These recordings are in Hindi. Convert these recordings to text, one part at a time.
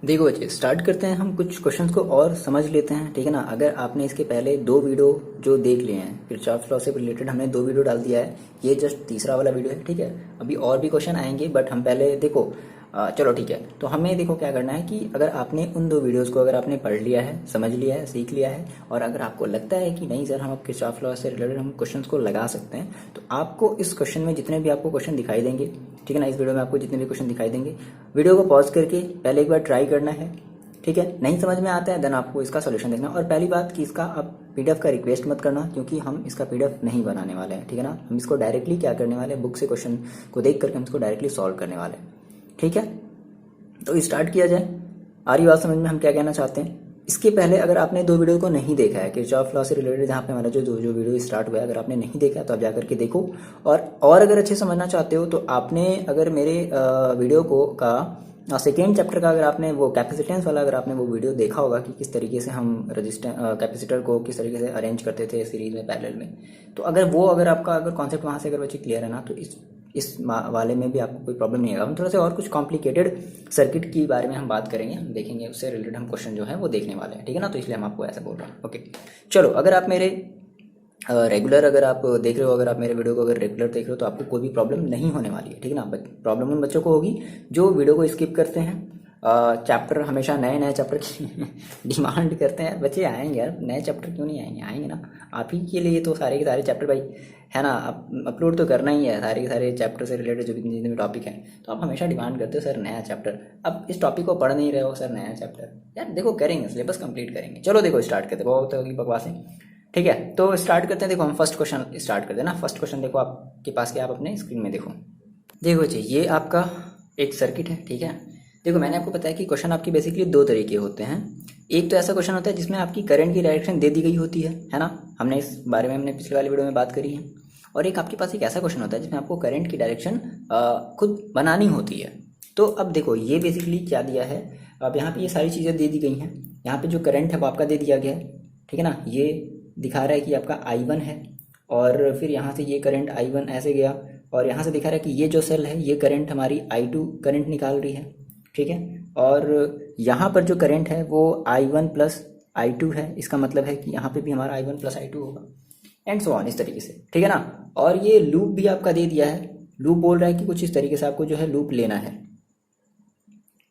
देखो बच्चे, स्टार्ट करते हैं। हम कुछ क्वेश्चंस को और समझ लेते हैं, ठीक है ना। अगर आपने इसके पहले दो वीडियो जो देख लिए हैं, किरचॉफ लॉ से रिलेटेड हमने दो वीडियो डाल दिया है, ये जस्ट तीसरा वाला वीडियो है, ठीक है। अभी और भी क्वेश्चन आएंगे, बट हम पहले देखो चलो ठीक है। तो हमें देखो क्या करना है कि अगर आपने उन दो वीडियोस को अगर आपने पढ़ लिया है, समझ लिया है, सीख लिया है, और अगर आपको लगता है कि नहीं सर हम अब किरचॉफ लॉ से रिलेटेड हम क्वेश्चंस को लगा सकते हैं, तो आपको इस क्वेश्चन में जितने भी आपको क्वेश्चन दिखाई देंगे, ठीक है ना, इस वीडियो में आपको जितने भी क्वेश्चन दिखाई देंगे, वीडियो को पॉज करके पहले एक बार ट्राई करना है, ठीक है। नहीं समझ में आता है देन आपको इसका सोल्यूशन देखना। और पहली बात कि इसका आप पीडीएफ का रिक्वेस्ट मत करना, क्योंकि हम इसका पीडीएफ नहीं बनाने वाले हैं, ठीक है ना। हम इसको डायरेक्टली क्या करने वाले हैं, बुक से क्वेश्चन को देख करके हम इसको डायरेक्टली सॉल्व करने वाले हैं, ठीक है। तो स्टार्ट किया जाए। आ रही बात समझ में हम क्या कहना चाहते हैं। इसके पहले अगर आपने दो वीडियो को नहीं देखा है किरचॉफ लॉ से रिलेटेड, जहाँ पे हमारा जो वीडियो स्टार्ट हुआ है, अगर आपने नहीं देखा है तो आप जाकर के देखो। और अगर अच्छे समझना चाहते हो तो आपने अगर मेरे वीडियो को का सेकेंड चैप्टर का अगर आपने वो कैपेसिटेंस वाला अगर आपने वो वीडियो देखा होगा कि किस तरीके से हम कैपेसिटर को किस तरीके से अरेंज करते थे सीरीज में, पैरेलल में, तो अगर आपका अगर कॉन्सेप्ट वहाँ से अगर बच्चे क्लियर है ना, तो इस वाले में भी आपको कोई प्रॉब्लम नहीं आएगा। हम थोड़ा सा और कुछ कॉम्प्लिकेटेड सर्किट के बारे में हम बात करेंगे, हम देखेंगे, उससे रिलेटेड हम क्वेश्चन जो है वो देखने वाले हैं, ठीक है ना। तो इसलिए हम आपको ऐसा बोल रहे हैं, ओके। चलो, अगर आप मेरे रेगुलर अगर आप देख रहे हो, अगर आप मेरे वीडियो को अगर रेगुलर देख रहे हो, तो आपको कोई भी प्रॉब्लम नहीं होने वाली है, ठीक है ना। प्रॉब्लम उन बच्चों को होगी जो वीडियो को स्किप करते हैं, चैप्टर हमेशा नए नए चैप्टर की डिमांड करते हैं। बच्चे आएंगे यार, नए चैप्टर क्यों नहीं आएंगे, आएंगे ना। आप ही के लिए तो सारे के सारे चैप्टर भाई, है ना, अपलोड तो करना ही है, सारे के सारे चैप्टर से रिलेटेड जो भी जितने भी टॉपिक हैं। तो आप हमेशा डिमांड करते हो सर नया चैप्टर, अब इस टॉपिक को पढ़ नहीं रहे हो सर नया चैप्टर। यार देखो, करेंगे, सिलेबस कंप्लीट करेंगे। चलो देखो, स्टार्ट करते, बहुत होगी बकवासें, ठीक है। तो स्टार्ट करते हैं। देखो हम फर्स्ट क्वेश्चन स्टार्ट करते हैं ना। फर्स्ट क्वेश्चन देखो आपके पास, क्या आप अपने स्क्रीन में देखो। देखो जी, ये आपका एक सर्किट है, ठीक है। देखो मैंने आपको बताया कि क्वेश्चन आपकी बेसिकली दो तरीके होते हैं। एक तो ऐसा क्वेश्चन होता है जिसमें आपकी करंट की डायरेक्शन दे दी गई होती है ना। हमने इस बारे में हमने पिछले वाले वीडियो में बात करी है। और एक आपके पास एक ऐसा क्वेश्चन होता है जिसमें आपको करंट की डायरेक्शन खुद बनानी होती है। तो अब देखो ये बेसिकली क्या दिया है, अब यहाँ पे ये सारी चीज़ें दे दी गई हैं। यहाँ पे जो करंट है वो आपका दे दिया गया है, ठीक है ना। ये दिखा रहा है कि आपका I1 है, और फिर यहाँ से ये करंट I1 ऐसे गया, और यहाँ से दिखा रहा है कि ये जो सेल है ये करंट हमारी I2 करंट निकाल रही है, ठीक है। और यहाँ पर जो करंट है वो I1 प्लस I2 है। इसका मतलब है कि यहाँ पे भी हमारा I1 प्लस I2 होगा, एंड सो ऑन, इस तरीके से, ठीक है ना। और ये लूप भी आपका दे दिया है। लूप बोल रहा है कि कुछ इस तरीके से आपको जो है लूप लेना है,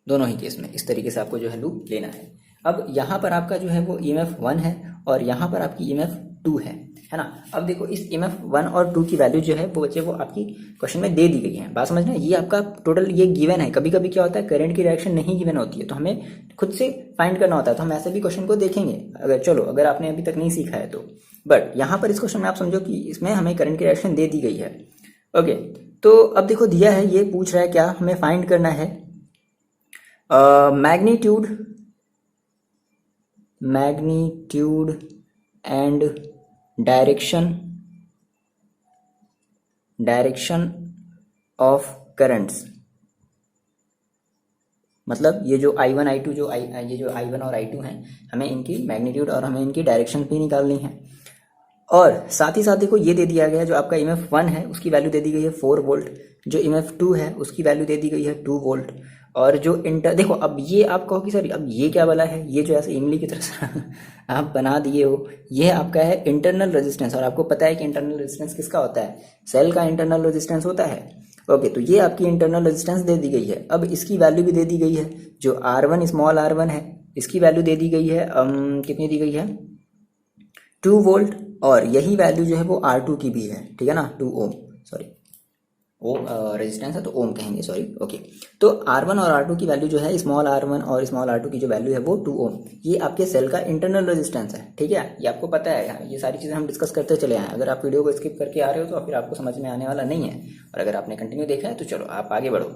दोनों ही केस में इस तरीके से आपको जो है लूप लेना है। अब यहाँ पर आपका जो है वो EMF 1 है, और यहाँ पर आपकी EMF 2 है ना। अब देखो इस EMF 1 और 2 की वैल्यू जो है वो बच्चे वो आपकी क्वेश्चन में दे दी गई है। बात समझना, ये आपका टोटल ये गिवन है। कभी कभी क्या होता है, करंट की डायरेक्शन नहीं गिवन होती है, तो हमें खुद से फाइंड करना होता है। तो हम ऐसे भी क्वेश्चन को देखेंगे, अगर आपने अभी तक नहीं सीखा है तो। बट यहाँ पर इस क्वेश्चन में आप समझो कि इसमें हमें करंट की डायरेक्शन दे दी गई है, ओके। तो अब देखो दिया है, ये पूछ रहा है क्या हमें फाइंड करना है, magnitude and direction of currents. मतलब ये जो I1 I2 ये जो I1 और I2 हैं, हमें इनकी मैग्नीट्यूड और हमें इनकी डायरेक्शन भी निकालनी है। और साथ ही साथ देखो ये दे दिया गया है, जो आपका EMF 1 है उसकी वैल्यू दे दी गई है 4 वोल्ट, जो EMF 2 है उसकी वैल्यू दे दी गई है 2 वोल्ट। और जो देखो, अब ये आप कहो कि सर अब ये क्या वाला है, ये जो ऐसे इमली की तरह से आप बना दिए हो, ये आपका है इंटरनल रेजिस्टेंस। और आपको पता है कि इंटरनल रेजिस्टेंस किसका होता है, सेल का इंटरनल रेजिस्टेंस होता है, ओके। तो ये आपकी इंटरनल रेजिस्टेंस दे दी गई है। अब इसकी वैल्यू भी दे दी गई है, जो R1 स्मॉल R1 है इसकी वैल्यू दे दी गई है, कितनी दी गई है, 2 वोल्ट। और यही वैल्यू जो है वो R2 की भी है, ठीक है ना, 2 ओम, सॉरी रेजिस्टेंस है तो ओम कहेंगे, सॉरी, ओके। तो R1 और R2 की वैल्यू जो है, स्मॉल R1 और स्मॉल R2 की जो वैल्यू है वो 2 ओम, ये आपके सेल का इंटरनल रेजिस्टेंस है, ठीक है। ये आपको पता है, ये सारी चीज़ें हम डिस्कस करते चले आए। अगर आप वीडियो को स्किप करके आ रहे हो तो फिर आपको समझ में आने वाला नहीं है, और अगर आपने कंटिन्यू देखा है तो चलो आप आगे बढ़ो,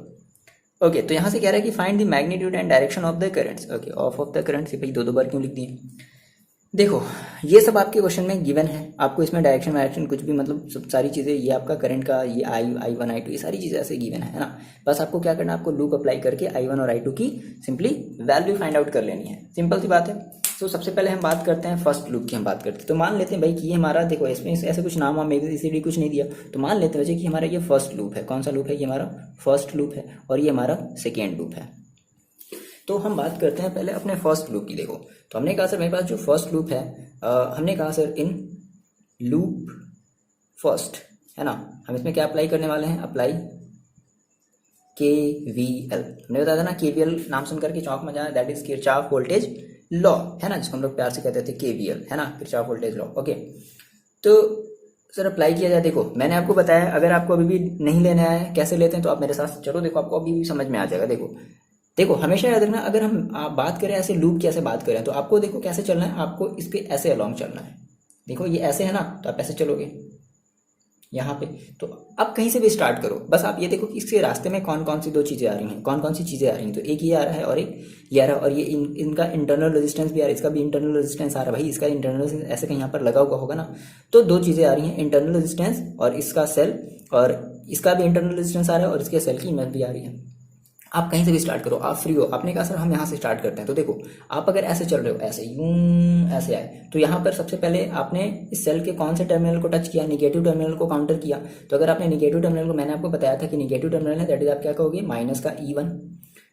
ओके। तो यहाँ से कह रहा है कि find the magnitude and direction of the currents, okay. Of the currents, भाई दो बार क्यों लिख दिए। देखो ये सब आपके क्वेश्चन में गिवन है, आपको इसमें डायरेक्शन कुछ भी, मतलब सब सारी चीज़ें, ये आपका करंट का ये I1 I2 ये सारी चीज़ें ऐसे गिवन है ना। बस आपको क्या करना है, आपको लूप अप्लाई करके I1 और I2 की सिंपली वैल्यू फाइंड आउट कर लेनी है, सिंपल सी बात है। तो सबसे पहले हम बात करते हैं फर्स्ट लूप की, हम बात करते हैं। तो मान लेते हैं भाई कि ये हमारा, देखो इसमें ऐसे कुछ नाम वाम ABCD कुछ नहीं दिया, तो मान लेते हैं कि हमारा ये फर्स्ट लूप है। कौन सा लूप है, ये हमारा फर्स्ट लूप है, और ये हमारा सेकेंड लूप है। तो हम बात करते हैं पहले अपने फर्स्ट लूप की। देखो तो हमने कहा सर मेरे पास जो फर्स्ट लूप है, हमने कहा सर इन लूप फर्स्ट, है ना, हम इसमें क्या अप्लाई करने वाले हैं, अप्लाई KVL। हमने बताया था ना KVL नाम सुन करके चौंक मजा, that is Kirchhoff voltage law, है ना, जिसको हम लोग प्यार से कहते थे KVL, है ना, किरचॉफ वोल्टेज लॉ। ओके, तो सर अप्लाई किया जाए। देखो मैंने आपको बताया, अगर आपको अभी भी नहीं लेना है कैसे लेते हैं तो आप मेरे साथ चलो, देखो आपको अभी भी समझ में आ जाएगा। देखो देखो हमेशा याद रखना, अगर हम आप बात करें ऐसे लूप की, ऐसे बात करें तो आपको देखो कैसे चलना है, आपको इस पे ऐसे अलोंग चलना है। देखो ये ऐसे है ना, तो आप ऐसे चलोगे यहाँ पे, तो अब कहीं से भी स्टार्ट करो, बस आप ये देखो कि इसके रास्ते में कौन कौन सी दो चीज़ें आ रही हैं, कौन कौन सी चीज़ें आ रही हैं। तो एक ये आ रहा है और एक ये आ रहा है, और ये इनका इंटरनल रेजिस्टेंस भी आ रहा है, इसका भी इंटरनल रेजिस्टेंस आ रहा है। भाई इसका इंटरनल रेजिस्टेंस ऐसे कहीं यहाँ पर लगा हुआ होगा ना, तो दो चीज़ें आ रही हैं, इंटरनल रेजिस्टेंस और इसका सेल, और इसका भी इंटरनल रेजिस्टेंस आ रहा है और इसके सेल की इमेज भी आ रही है। आप कहीं से भी स्टार्ट करो, आप फ्री हो। आपने कहा सर हम यहाँ से स्टार्ट करते हैं, तो देखो आप अगर ऐसे चल रहे हो, ऐसे यूं ऐसे आए, तो यहाँ पर सबसे पहले आपने इस सेल के कौन से टर्मिनल को टच किया, निगेटिव टर्मिनल को काउंटर किया। तो अगर आपने निगेटिव टर्मिनल को, मैंने आपको बताया था कि निगेटिव टर्मिनल है, दैट इज आप क्या कहोगे, माइनस का E1,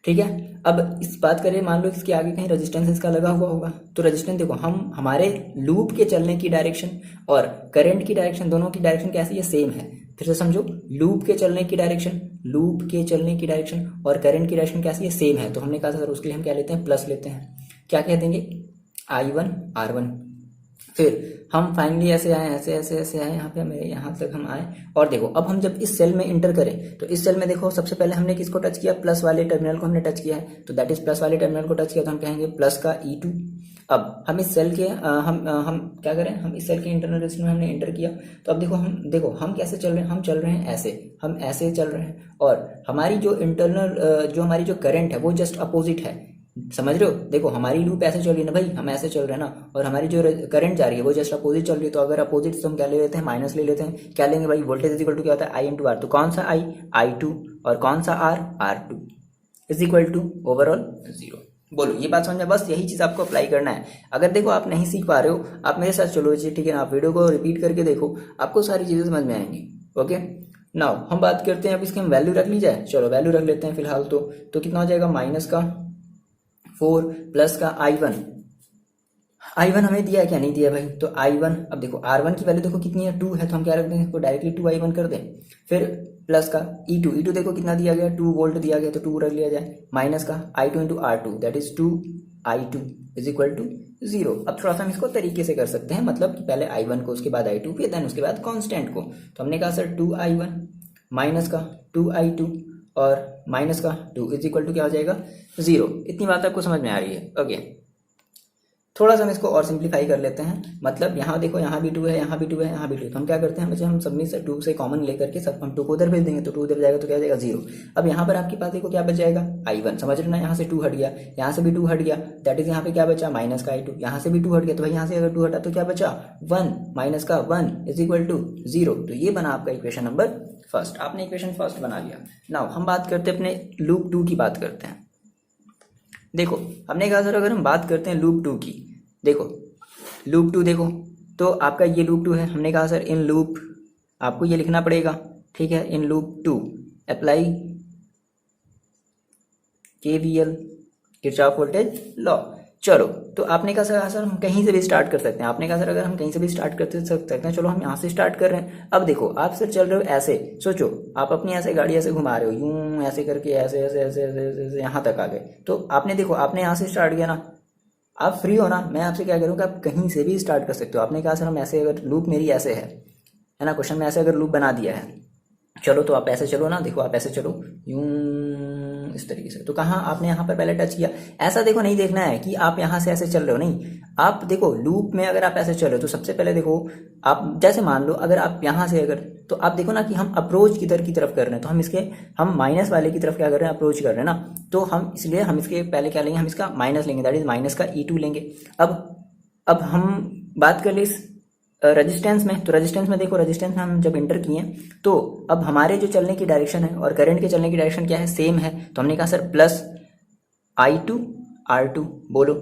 ठीक है। अब इस बात करें, मान लो इसके आगे कहीं रेजिस्टेंस इसका लगा हुआ होगा, तो रेजिस्टेंस देखो हम हमारे लूप के चलने की डायरेक्शन और करंट की डायरेक्शन, दोनों की डायरेक्शन कैसी है, सेम है। फिर से समझो, लूप के चलने की डायरेक्शन, लूप के चलने की डायरेक्शन और करंट की डायरेक्शन कैसी है, सेम है। तो हमने कहा था सर उसके लिए हम क्या लेते हैं, प्लस लेते हैं। क्या कह देंगे, I1 R1। फिर हम फाइनली ऐसे आए, ऐसे ऐसे ऐसे आए, यहाँ पे मेरे यहाँ तक हम आए। और देखो अब हम जब इस सेल में इंटर करें, तो इस सेल में देखो सबसे पहले हमने किसको टच किया, प्लस वाले टर्मिनल को हमने टच किया है, तो दैट इज प्लस वाले टर्मिनल को टच किया, तो हम कहेंगे प्लस का E2। अब हम इस सेल के हम क्या करें, हम इस सेल के इंटरनल रेजिस्टेंस में हमने इंटर किया, तो अब देखो हम कैसे चल रहे हैं, हम चल रहे हैं ऐसे, हम ऐसे चल रहे हैं, और हमारी जो इंटरनल जो हमारी जो करंट है वो जस्ट अपोजिट है, समझ रहे हो। देखो हमारी लूप ऐसे चल रही है ना भाई, हम ऐसे चल रहे हैं ना, और हमारी जो करंट जा रही है वो जस्ट अपोजिट चल रही है। तो अगर अपोजिट तो हम क्या ले लेते हैं, माइनस ले लेते हैं। क्या लेंगे भाई, वोल्टेज इज इक्वल टू क्या होता है, I इंटू आर। तो कौन सा I2, और कौन सा R2 is equal to overall 0। बोलो ये बात समझ में, बस यही चीज आपको अप्लाई करना है। अगर देखो आप नहीं सीख पा रहे हो, आप मेरे साथ चलो, ठीक है ना, आप वीडियो को रिपीट करके देखो, आपको सारी चीजें समझ में आएंगी। ओके, नाउ हम बात करते हैं, अब इसकी हम वैल्यू रख ली जाए, चलो वैल्यू रख लेते हैं फिलहाल। तो कितना हो जाएगा, माइनस का 4 प्लस का I1 हमें दिया है क्या, नहीं दिया भाई। तो I1, अब देखो R1 की वैल्यू देखो कितनी है, 2 है, तो हम क्या रख दें इसको, डायरेक्टली 2I1 कर दें। फिर प्लस का E2 देखो कितना दिया गया, 2 वोल्ट दिया गया, तो 2 रख लिया जाए, माइनस का I2 into R2, that is 2I2 is equal to 0। अब थोड़ा सा हम इसको तरीके से कर सकते हैं, मतलब कि पहले I1 को, उसके बाद I2 फिर देन उसके बाद कांस्टेंट को। तो हमने कहा सर 2I1 माइनस का 2I2 और माइनस का 2 इज इक्वल टू क्या हो जाएगा, 0। इतनी बात आपको समझ में आ रही है। ओके, थोड़ा सा हम इसको और सिंप्लीफाई कर लेते हैं, मतलब यहाँ देखो यहाँ भी 2 है, यहाँ भी 2 है, यहाँ भी 2 है, तो हम क्या करते हैं, हमेशा हम सब में से 2 से कॉमन लेकर के सब हम 2 को उधर भेज देंगे, तो 2 उधर जाएगा तो क्या जाएगा, 0। अब यहाँ पर आपके पास देखो क्या बच जाएगा, I1, समझ रहे ना, यहाँ से 2 हट गया, यहाँ से भी 2 हट गया, दैट इज यहाँ पे क्या बचा, माइनस का I2, यहाँ से भी 2 हट गया, तो भाई यहाँ से अगर 2 हटा तो क्या बचा, 1, माइनस का 1 इज इक्वल टू 0। तो ये बना आपका इक्वेशन नंबर फर्स्ट, आपने इक्वेशन फर्स्ट बना लिया। नाउ हम बात करते हैं अपने लूप 2 की बात करते हैं। देखो हमने कहा सर अगर हम बात करते हैं लूप 2 की, देखो लूप 2 देखो, तो आपका ये लूप 2 है। हमने कहा सर इन लूप, आपको ये लिखना पड़ेगा, ठीक है, in loop 2 apply KVL, Kirchhoff voltage law. चलो तो आपने कहा सर हम कहीं से भी स्टार्ट कर सकते हैं, आपने कहा सर अगर हम कहीं से भी स्टार्ट कर सकते हैं, चलो हम यहाँ से स्टार्ट कर रहे हैं। अब देखो आप सर चल रहे हो ऐसे, सोचो आप अपनी ऐसे गाड़ी ऐसे घुमा रहे हो, यूं ऐसे करके ऐसे ऐसे ऐसे ऐसे ऐसे यहाँ तक आ गए। तो आपने देखो आपने यहाँ से स्टार्ट किया ना, आप फ्री हो ना, मैं आपसे क्या करूँगा, आप कहीं से भी स्टार्ट कर सकते हो। आपने कहा सर हम ऐसे, अगर लूप मेरी ऐसे है ना, क्वेश्चन में ऐसे अगर लूप बना दिया है, चलो तो आप ऐसे चलो ना, देखो आप ऐसे चलो यूं इस तरीके से। तो कहाँ आपने यहाँ पर पहले टच किया, ऐसा देखो नहीं देखना है कि आप यहाँ से ऐसे चल रहे हो, नहीं। आप देखो लूप में अगर आप ऐसे चल रहे हो तो सबसे पहले देखो आप, जैसे मान लो अगर आप यहाँ से अगर, तो आप देखो ना कि हम अप्रोच किधर की तरफ कर रहे हैं, तो हम माइनस वाले की तरफ क्या कर रहे हैं, अप्रोच कर रहे हैं ना। तो हम इसलिए हम इसके पहले क्या लेंगे, हम इसका माइनस लेंगे, दैट इज माइनस का E2 लेंगे। अब हम बात कर ली इस रेजिस्टेंस में, तो रेजिस्टेंस में देखो, रेजिस्टेंस में हम जब इंटर किए तो अब हमारे जो चलने की डायरेक्शन है और करंट के चलने की डायरेक्शन क्या है, सेम है। तो हमने कहा सर प्लस I2 R2, बोलो।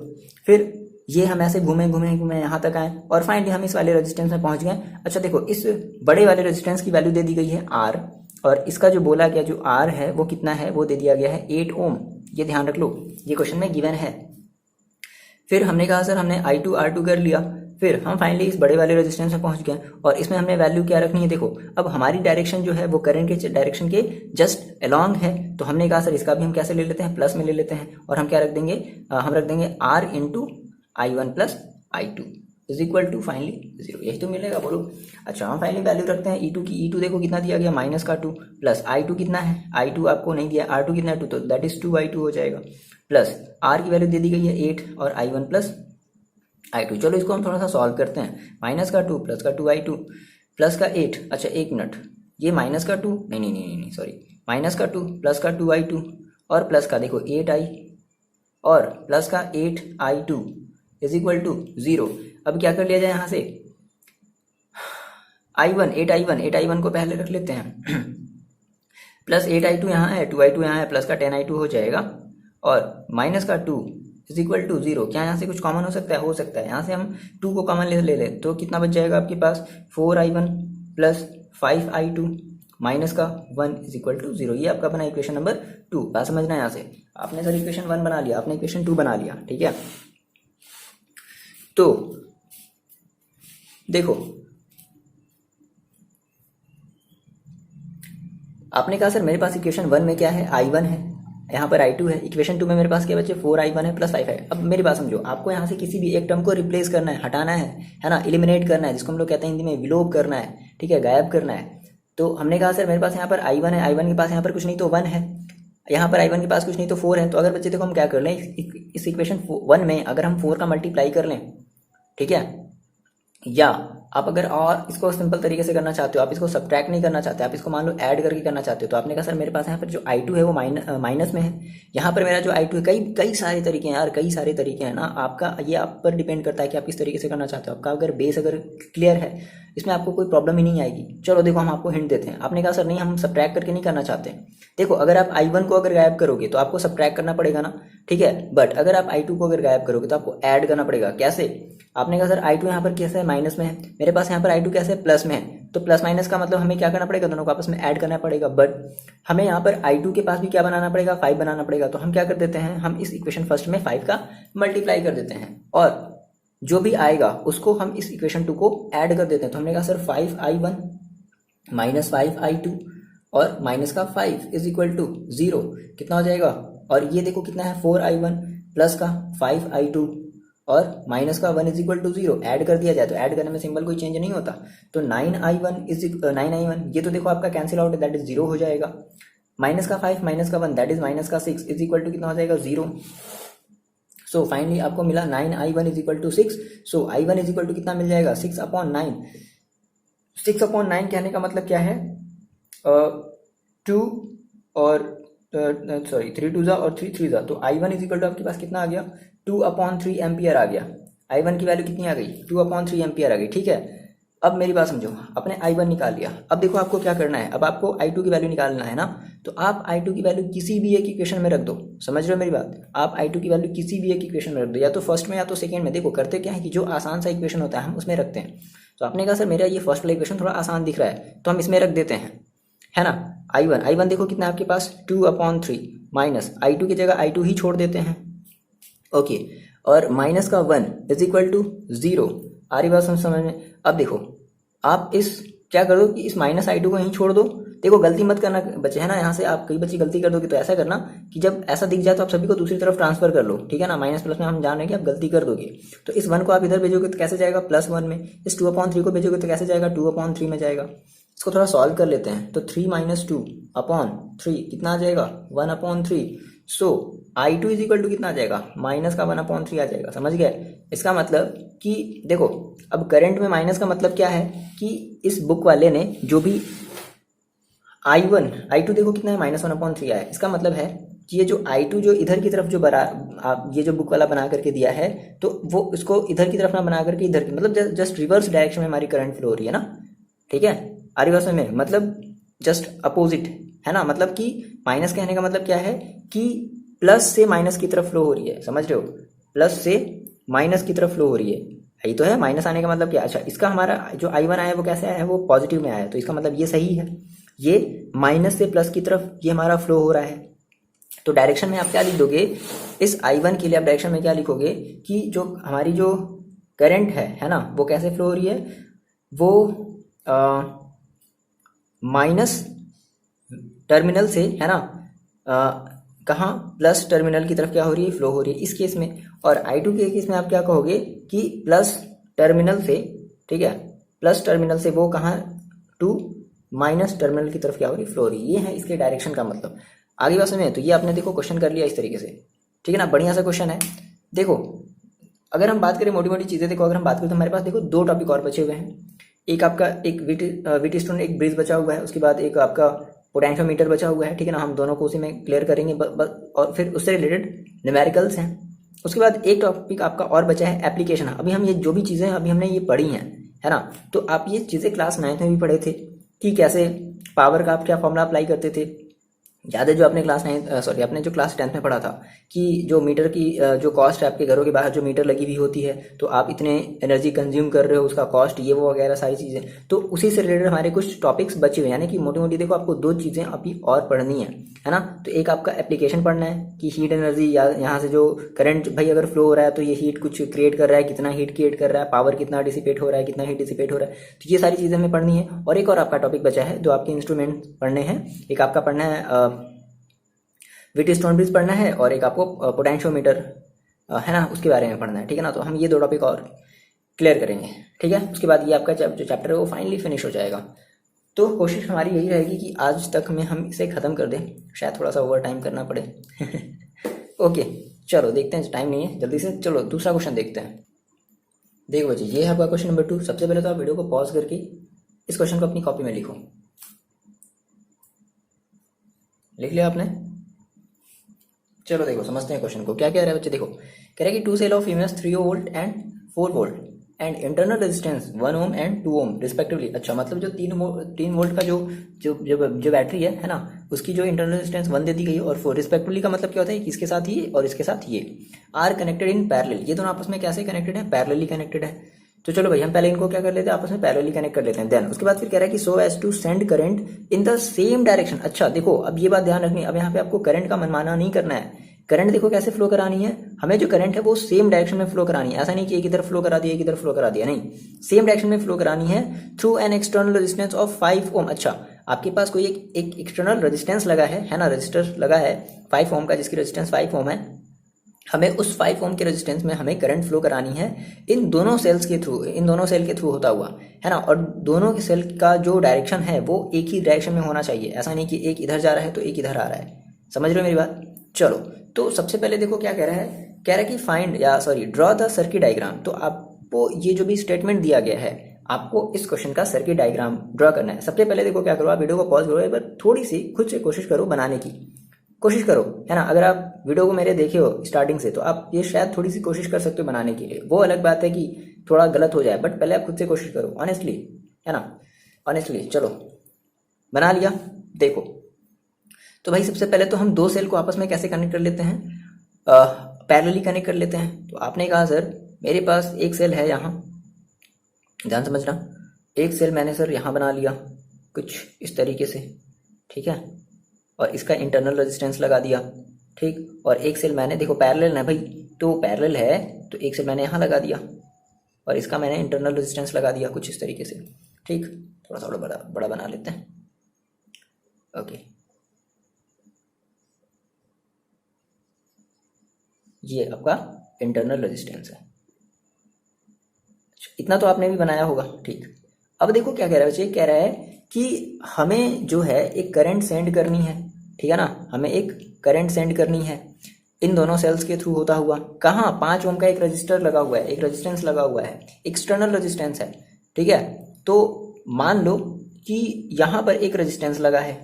फिर ये हम ऐसे घूमे घूमे घूमे यहाँ तक आए और फाइनली हम इस वाले रेजिस्टेंस में पहुंच गए। अच्छा देखो इस बड़े वाले रेजिस्टेंस की वैल्यू दे दी गई है R, और इसका जो बोला गया जो R है वो कितना है, वो दे दिया गया है 8 ओम। ये ध्यान रख लो, ये क्वेश्चन में गिवन है। फिर हमने कहा सर हमने I2 R2 कर लिया, फिर हम फाइनली इस बड़े वाले रेजिस्टेंस में पहुंच गए और इसमें हमने वैल्यू क्या रखनी है। देखो अब हमारी डायरेक्शन जो है वो करंट के डायरेक्शन के जस्ट अलोंग है, तो हमने कहा सर इसका भी हम कैसे ले लेते हैं, प्लस में ले लेते हैं और हम क्या रख देंगे, हम रख देंगे R into I1 plus I2 is equal to finally 0। यही तो मिलेगा, बोलो। अच्छा हम फाइनली वैल्यू रखते हैं E2 की। E2 देखो कितना दिया गया, -2 प्लस I2 कितना है, I2 आपको नहीं दिया, R2 कितना है 2, तो दैट इज 2I2 हो जाएगा, प्लस R की वैल्यू दे दी गई है 8 और I1 प्लस I2। चलो इसको हम थोड़ा सा सॉल्व करते हैं। -2 प्लस का 2I2 प्लस का 8, अच्छा एक मिनट, ये -2 नहीं सॉरी, -2 प्लस का 2I2 और प्लस का देखो 8I और प्लस का 8I2 इज इक्वल टू 0। अब क्या कर लिया जाए यहाँ से,8I1 को पहले रख लेते हैं प्लस 8I2 यहाँ है, 2I2 यहाँ है, प्लस का 10I2 हो जाएगा और माइनस का 2 इज इक्वल टू 0। क्या यहाँ से कुछ कॉमन हो सकता है, हो सकता है। यहाँ से हम 2 को कॉमन ले ले तो कितना बच जाएगा आपके पास, 4I1 प्लस 5I2 माइनस का 1 इज इक्वल टू 0। ये आपका बना इक्वेशन नंबर 2। बात समझना है यहाँ से, आपने सर इक्वेशन 1 बना लिया, आपने इक्वेशन 2 बना लिया, ठीक है। तो देखो आपने कहा सर मेरे पास इक्वेशन 1 में क्या है, I1 है, यहाँ पर I2 है, इक्वेशन 2 में मेरे पास क्या बचे, 4I1 है प्लस 5 है। अब मेरी बात समझो, आपको यहाँ से किसी भी एक टर्म को रिप्लेस करना है, हटाना है ना, एलिमिनेट करना है, जिसको हम लोग कहते हैं हिंदी में विलोप करना है, ठीक है, गायब करना है। तो हमने कहा सर मेरे पास यहाँ पर I1 है, I1 के पास यहाँ पर कुछ नहीं तो 1 है, यहाँ पर I1 के पास कुछ नहीं तो 4 है। तो अगर बच्चे देखो हम क्या कर लें, इस इक्वेशन 1 में अगर हम 4 का मल्टीप्लाई कर लें, ठीक है, या आप अगर और इसको सिंपल तरीके से करना चाहते हो, आप इसको सब्ट्रैक्ट नहीं करना चाहते, आप इसको मान लो ऐड करके करना चाहते हो, तो आपने कहा सर मेरे पास यहाँ पर जो I2 है वो माइनस में है, यहाँ पर मेरा जो I2 है, कई सारे तरीके हैं यार, कई सारे तरीके हैं ना, आपका ये आप पर डिपेंड करता है कि आप किस तरीके से करना चाहते हो। आपका अगर बेस अगर क्लियर है, इसमें आपको कोई प्रॉब्लम ही नहीं आएगी। चलो देखो हम आपको हिंट देते हैं। आपने कहा सर नहीं हम सब्ट्रैक्ट करके नहीं करना चाहते। देखो अगर आप I1 को अगर गायब करोगे तो आपको सब्ट्रैक्ट करना पड़ेगा ना, ठीक है, बट अगर आप I2 को अगर गायब करोगे तो आपको ऐड करना पड़ेगा। कैसे? आपने कहा सर I2 यहाँ पर कैसे है, माइनस में है, मेरे पास यहाँ पर I2 कैसे है, प्लस में है, तो प्लस माइनस का मतलब हमें क्या करना पड़ेगा, दोनों को आपस में ऐड करना पड़ेगा। बट हमें यहाँ पर I2 के पास भी क्या बनाना पड़ेगा, 5 बनाना पड़ेगा। तो हम क्या कर देते हैं, हम इस इक्वेशन फर्स्ट में 5 का मल्टीप्लाई कर देते हैं और जो भी आएगा उसको हम इस इक्वेशन 2 को ऐड कर देते हैं। तो हमने कहा सर 5I1 माइनस 5I2 और माइनस का 5 इज इक्वल टू 0 कितना हो जाएगा, और ये देखो कितना है 4I1 प्लस का 5I2 और माइनस का 1 इज इक्वल टू 0। ऐड कर दिया जाए तो ऐड करने में सिंबल कोई चेंज नहीं होता, तो 9I1 ये तो देखो आपका कैंसिल आउट है, दैट इज 0 हो जाएगा। माइनस का 5 माइनस का 1 दैट इज माइनस का 6 इज इक्वल टू कितना हो जाएगा, 0। सो फाइनली आपको मिला 9I1 is equal to 6। So I1 is equal to कितना मिल जाएगा, 6/9। 6/9 कहने का मतलब क्या है, 2 और सॉरी 3 2 और 3 3 जा, तो I1 इज इक्वल टू आपके पास कितना आ गया, 2/3 एम्पियर आ गया। I1 की वैल्यू कितनी आ गई, 2/3 एम्पियर आ गई, ठीक है। अब मेरी बात समझो, आपने I1 निकाल लिया, अब देखो आपको क्या करना है, अब आपको I2 की वैल्यू निकालना है ना, तो आप I2 की वैल्यू किसी भी एक इक्वेशन में रख दो। समझ रहे हो मेरी बात, आप I2 की वैल्यू किसी भी एक इक्वेशन में रख दो, या तो फर्स्ट में या तो सेकंड में। देखो करते क्या है कि जो आसान सा इक्वेशन होता है हम उसमें रखते हैं। तो आपने कहा सर मेरा ये फर्स्ट वाला इक्वेशन थोड़ा आसान दिख रहा है तो हम इसमें रख देते हैं, है ना। I1 देखो कितना है आपके पास, 2/3 माइनस I2 की जगह I2 ही छोड़ देते हैं, ओके, और माइनस का 1 इज इक्वल टू 0। आ रही बात समझ में। अब देखो आप इस क्या कर दो कि इस माइनस I2 को यहीं छोड़ दो। देखो गलती मत करना बच्चे, है ना, यहाँ से आप कई बच्चे गलती कर दोगे, तो ऐसा करना कि जब ऐसा दिख जाए तो आप सभी को दूसरी तरफ ट्रांसफर कर लो, ठीक है ना। माइनस प्लस में हम जान रहे हैं कि आप गलती कर दोगे, तो इस 1 को आप इधर भेजोगे तो कैसे जाएगा, +1 में। इस 2/3 को भेजोगे तो कैसे जाएगा, 2/3 में जाएगा। इसको थोड़ा सॉल्व कर लेते हैं, तो 3 - 2/3 कितना आ जाएगा, 1/3। सो I2 इज इक्वल टू कितना आ जाएगा, माइनस का 1/3 आ जाएगा। समझ गए? इसका मतलब कि देखो अब करंट में माइनस का मतलब क्या है कि इस बुक वाले ने जो भी I2 देखो कितना है, -1/3 आया है। इसका मतलब है कि ये जो I2 जो इधर की तरफ जो ये जो बुक वाला बना करके दिया है, तो वो इसको इधर की तरफ ना बना करके इधर की, मतलब जस्ट रिवर्स डायरेक्शन में हमारी करंट फ्लो हो रही है ना, ठीक है। आरी बात में मतलब जस्ट अपोजिट, है ना। मतलब कि माइनस कहने का मतलब क्या है कि प्लस से माइनस की तरफ फ्लो हो रही है, समझ रहे हो, प्लस से माइनस की तरफ फ्लो हो रही है। यही तो है माइनस आने का मतलब क्या। अच्छा इसका हमारा जो I1 आया वो कैसे आया है, वो पॉजिटिव में आया है, तो इसका मतलब ये सही है, ये माइनस से प्लस की तरफ ये हमारा फ्लो हो रहा है, तो डायरेक्शन में आप क्या लिख दोगे, इस I1 के लिए आप डायरेक्शन में क्या लिखोगे कि जो हमारी जो करंट है ना, वो कैसे फ्लो हो रही है, वो माइनस टर्मिनल से, है ना, कहाँ प्लस टर्मिनल की तरफ क्या हो रही है, फ्लो हो रही है इस केस में। और I2 के केस में आप क्या कहोगे कि प्लस टर्मिनल से, ठीक है, प्लस टर्मिनल से वो कहाँ टू माइनस टर्मिनल की तरफ क्या हो रही है, फ्लो हो रही है। ये है इसके डायरेक्शन का मतलब। आगे बात समझे? तो ये आपने देखो क्वेश्चन कर लिया इस तरीके से, ठीक है ना, बढ़िया सा क्वेश्चन है। देखो अगर हम बात करें मोटी मोटी चीज़ें, देखो अगर हम बात करें तो हमारे पास देखो दो टॉपिक और बचे हुए हैं। एक आपका एक वीटी स्टोन एक ब्रिज बचा हुआ है, उसके बाद एक आपका पोटेंशियोमीटर बचा हुआ है, ठीक है ना, हम दोनों को उसी में क्लियर करेंगे और फिर उससे रिलेटेड न्यूमेरिकल्स हैं। उसके बाद एक टॉपिक आपका और बचा है एप्लीकेशन। अभी हम ये जो भी चीज़ें अभी हमने ये पढ़ी हैं, है ना, तो आप ये चीज़ें क्लास 9th में भी पढ़े थे कि कैसे पावर का आप क्या फॉर्मूला अप्लाई करते थे। याद है जो आपने आपने जो क्लास 10th में पढ़ा था कि जो मीटर की जो कॉस्ट है, आपके घरों के बाहर जो मीटर लगी हुई होती है, तो आप इतने एनर्जी कंज्यूम कर रहे हो, उसका कॉस्ट ये वो वगैरह सारी चीज़ें, तो उसी से रिलेटेड हमारे कुछ टॉपिक्स बचे हुए हैं। यानी कि मोटी मोटी देखो आपको दो चीज़ें अभी और पढ़नी है ना। तो एक आपका एप्लीकेशन पढ़ना है कि हीट एनर्जी या यहाँ से जो करंट भाई अगर फ्लो हो रहा है तो ये हीट कुछ क्रिएट कर रहा है, कितना हीट क्रिएट कर रहा है, पावर कितना डिसिपेट हो रहा है, कितना हीट डिसिपेट हो रहा है, तो ये सारी चीज़ें हमें पढ़नी है। और एक और आपका टॉपिक बचा है जो आपके इंस्ट्रूमेंट पढ़ने हैं। एक आपका पढ़ना है वीटी स्टोन ब्रिज पढ़ना है, और एक आपको पोटेंशियोमीटर है ना, उसके बारे में पढ़ना है, ठीक है ना। तो हम ये दो टॉपिक और क्लियर करेंगे, ठीक है। उसके बाद ये आपका जो चैप्टर है वो फाइनली फिनिश हो जाएगा। तो कोशिश हमारी यही रहेगी कि आज तक में हम इसे ख़त्म कर दें, शायद थोड़ा सा ओवर टाइम करना पड़े। ओके चलो देखते हैं, टाइम नहीं है, जल्दी से चलो दूसरा क्वेश्चन देखते हैं। देखो बच्चे ये है आपका क्वेश्चन नंबर 2। सबसे पहले तो आप वीडियो को पॉज करके इस क्वेश्चन को अपनी कॉपी में लिखो। लिख लिया आपने? चलो देखो समझते हैं क्वेश्चन को, क्या कह रहा है बच्चे। देखो कह रहा है कि 2 cell of EMS 3 volt and 4 volt and internal resistance 1 ohm and 2 ohm respectively. अच्छा मतलब जो 3 वोल्ट का जो बैटरी है ना, उसकी जो इंटरनल रेजिस्टेंस 1 दे दी गई है, और 4 रिस्पेक्टिवली का मतलब क्या होता है कि इसके साथ ये और इसके साथ ये आर कनेक्टेड इन पैरेलल। ये दोनों आपस में कैसे कनेक्टेड है, पैरेलली कनेक्टेड है। तो चलो भाई हम पहले इनको क्या कर लेते हैं, आपस में पैरेलली कनेक्ट कर लेते हैं। देन उसके बाद फिर कह रहा है कि so as to send current in the same direction. अच्छा देखो अब ये बात ध्यान रखनी, अब यहाँ पे आपको करंट का मनमाना नहीं करना है। करंट देखो कैसे फ्लो करानी है, हमें जो करंट है वो सेम डायरेक्शन में फ्लो करानी है। ऐसा नहीं कि एक इधर फ्लो करा दिया एक इधर फ्लो करा दिया, नहीं, सेम डायरेक्शन में फ्लो करानी है through an external resistance of 5 ओम। अच्छा आपके पास कोई एक एक्सटर्नल रेजिस्टेंस लगा है ना, रजिस्टर लगा है 5 ओम का, जिसकी रेजिस्टेंस 5 ओम है। हमें उस 5 ओम के रेजिस्टेंस में हमें करंट फ्लो करानी है इन दोनों सेल्स के थ्रू, इन दोनों सेल के थ्रू होता हुआ, है ना। और दोनों के सेल का जो डायरेक्शन है वो एक ही डायरेक्शन में होना चाहिए। ऐसा नहीं कि एक इधर जा रहा है तो एक इधर आ रहा है। समझ रहे हो मेरी बात? चलो तो सबसे पहले देखो क्या कह रहा है, कह रहा है कि फाइंड या sorry draw the circuit diagram. तो आपको ये जो भी स्टेटमेंट दिया गया है, आपको इस क्वेश्चन का सर्किट डायग्राम ड्रॉ करना है। सबसे पहले देखो क्या करो, आप वीडियो को पॉज करो, एक बार थोड़ी सी खुद से कोशिश करो बनाने की, कोशिश करो, है ना। अगर आप वीडियो को मेरे देखे हो स्टार्टिंग से तो आप ये शायद थोड़ी सी कोशिश कर सकते हो बनाने के लिए। वो अलग बात है कि थोड़ा गलत हो जाए, बट पहले आप खुद से कोशिश करो ऑनेस्टली, है ना, ऑनेस्टली। चलो बना लिया। देखो तो भाई सबसे पहले तो हम दो सेल को आपस में कैसे कनेक्ट कर लेते हैं, पैरेलली कनेक्ट कर लेते हैं। तो आपने कहा सर मेरे पास एक सेल है यहाँ, ध्यान समझना, एक सेल मैंने सर यहाँ बना लिया कुछ इस तरीके से, ठीक है, और इसका इंटरनल रेजिस्टेंस लगा दिया, ठीक। और एक सेल मैंने, देखो पैरेलल है भाई, तो पैरेलल है तो एक सेल मैंने यहाँ लगा दिया और इसका मैंने इंटरनल रेजिस्टेंस लगा दिया कुछ इस तरीके से, ठीक। थोड़ा सा बड़ा बना लेते हैं, ओके। ये आपका इंटरनल रेजिस्टेंस है, इतना तो आपने भी बनाया होगा, ठीक। अब देखो क्या कह रहा है बच्चे, कह रहा है कि हमें जो है एक करंट सेंड करनी है, ठीक है ना, हमें एक करंट सेंड करनी है इन दोनों सेल्स के थ्रू होता हुआ। कहाँ, 5 ओम का एक रजिस्टर लगा हुआ है, एक रेजिस्टेंस लगा हुआ है, एक्सटर्नल रेजिस्टेंस है, ठीक है। तो मान लो कि यहाँ पर एक रेजिस्टेंस लगा है,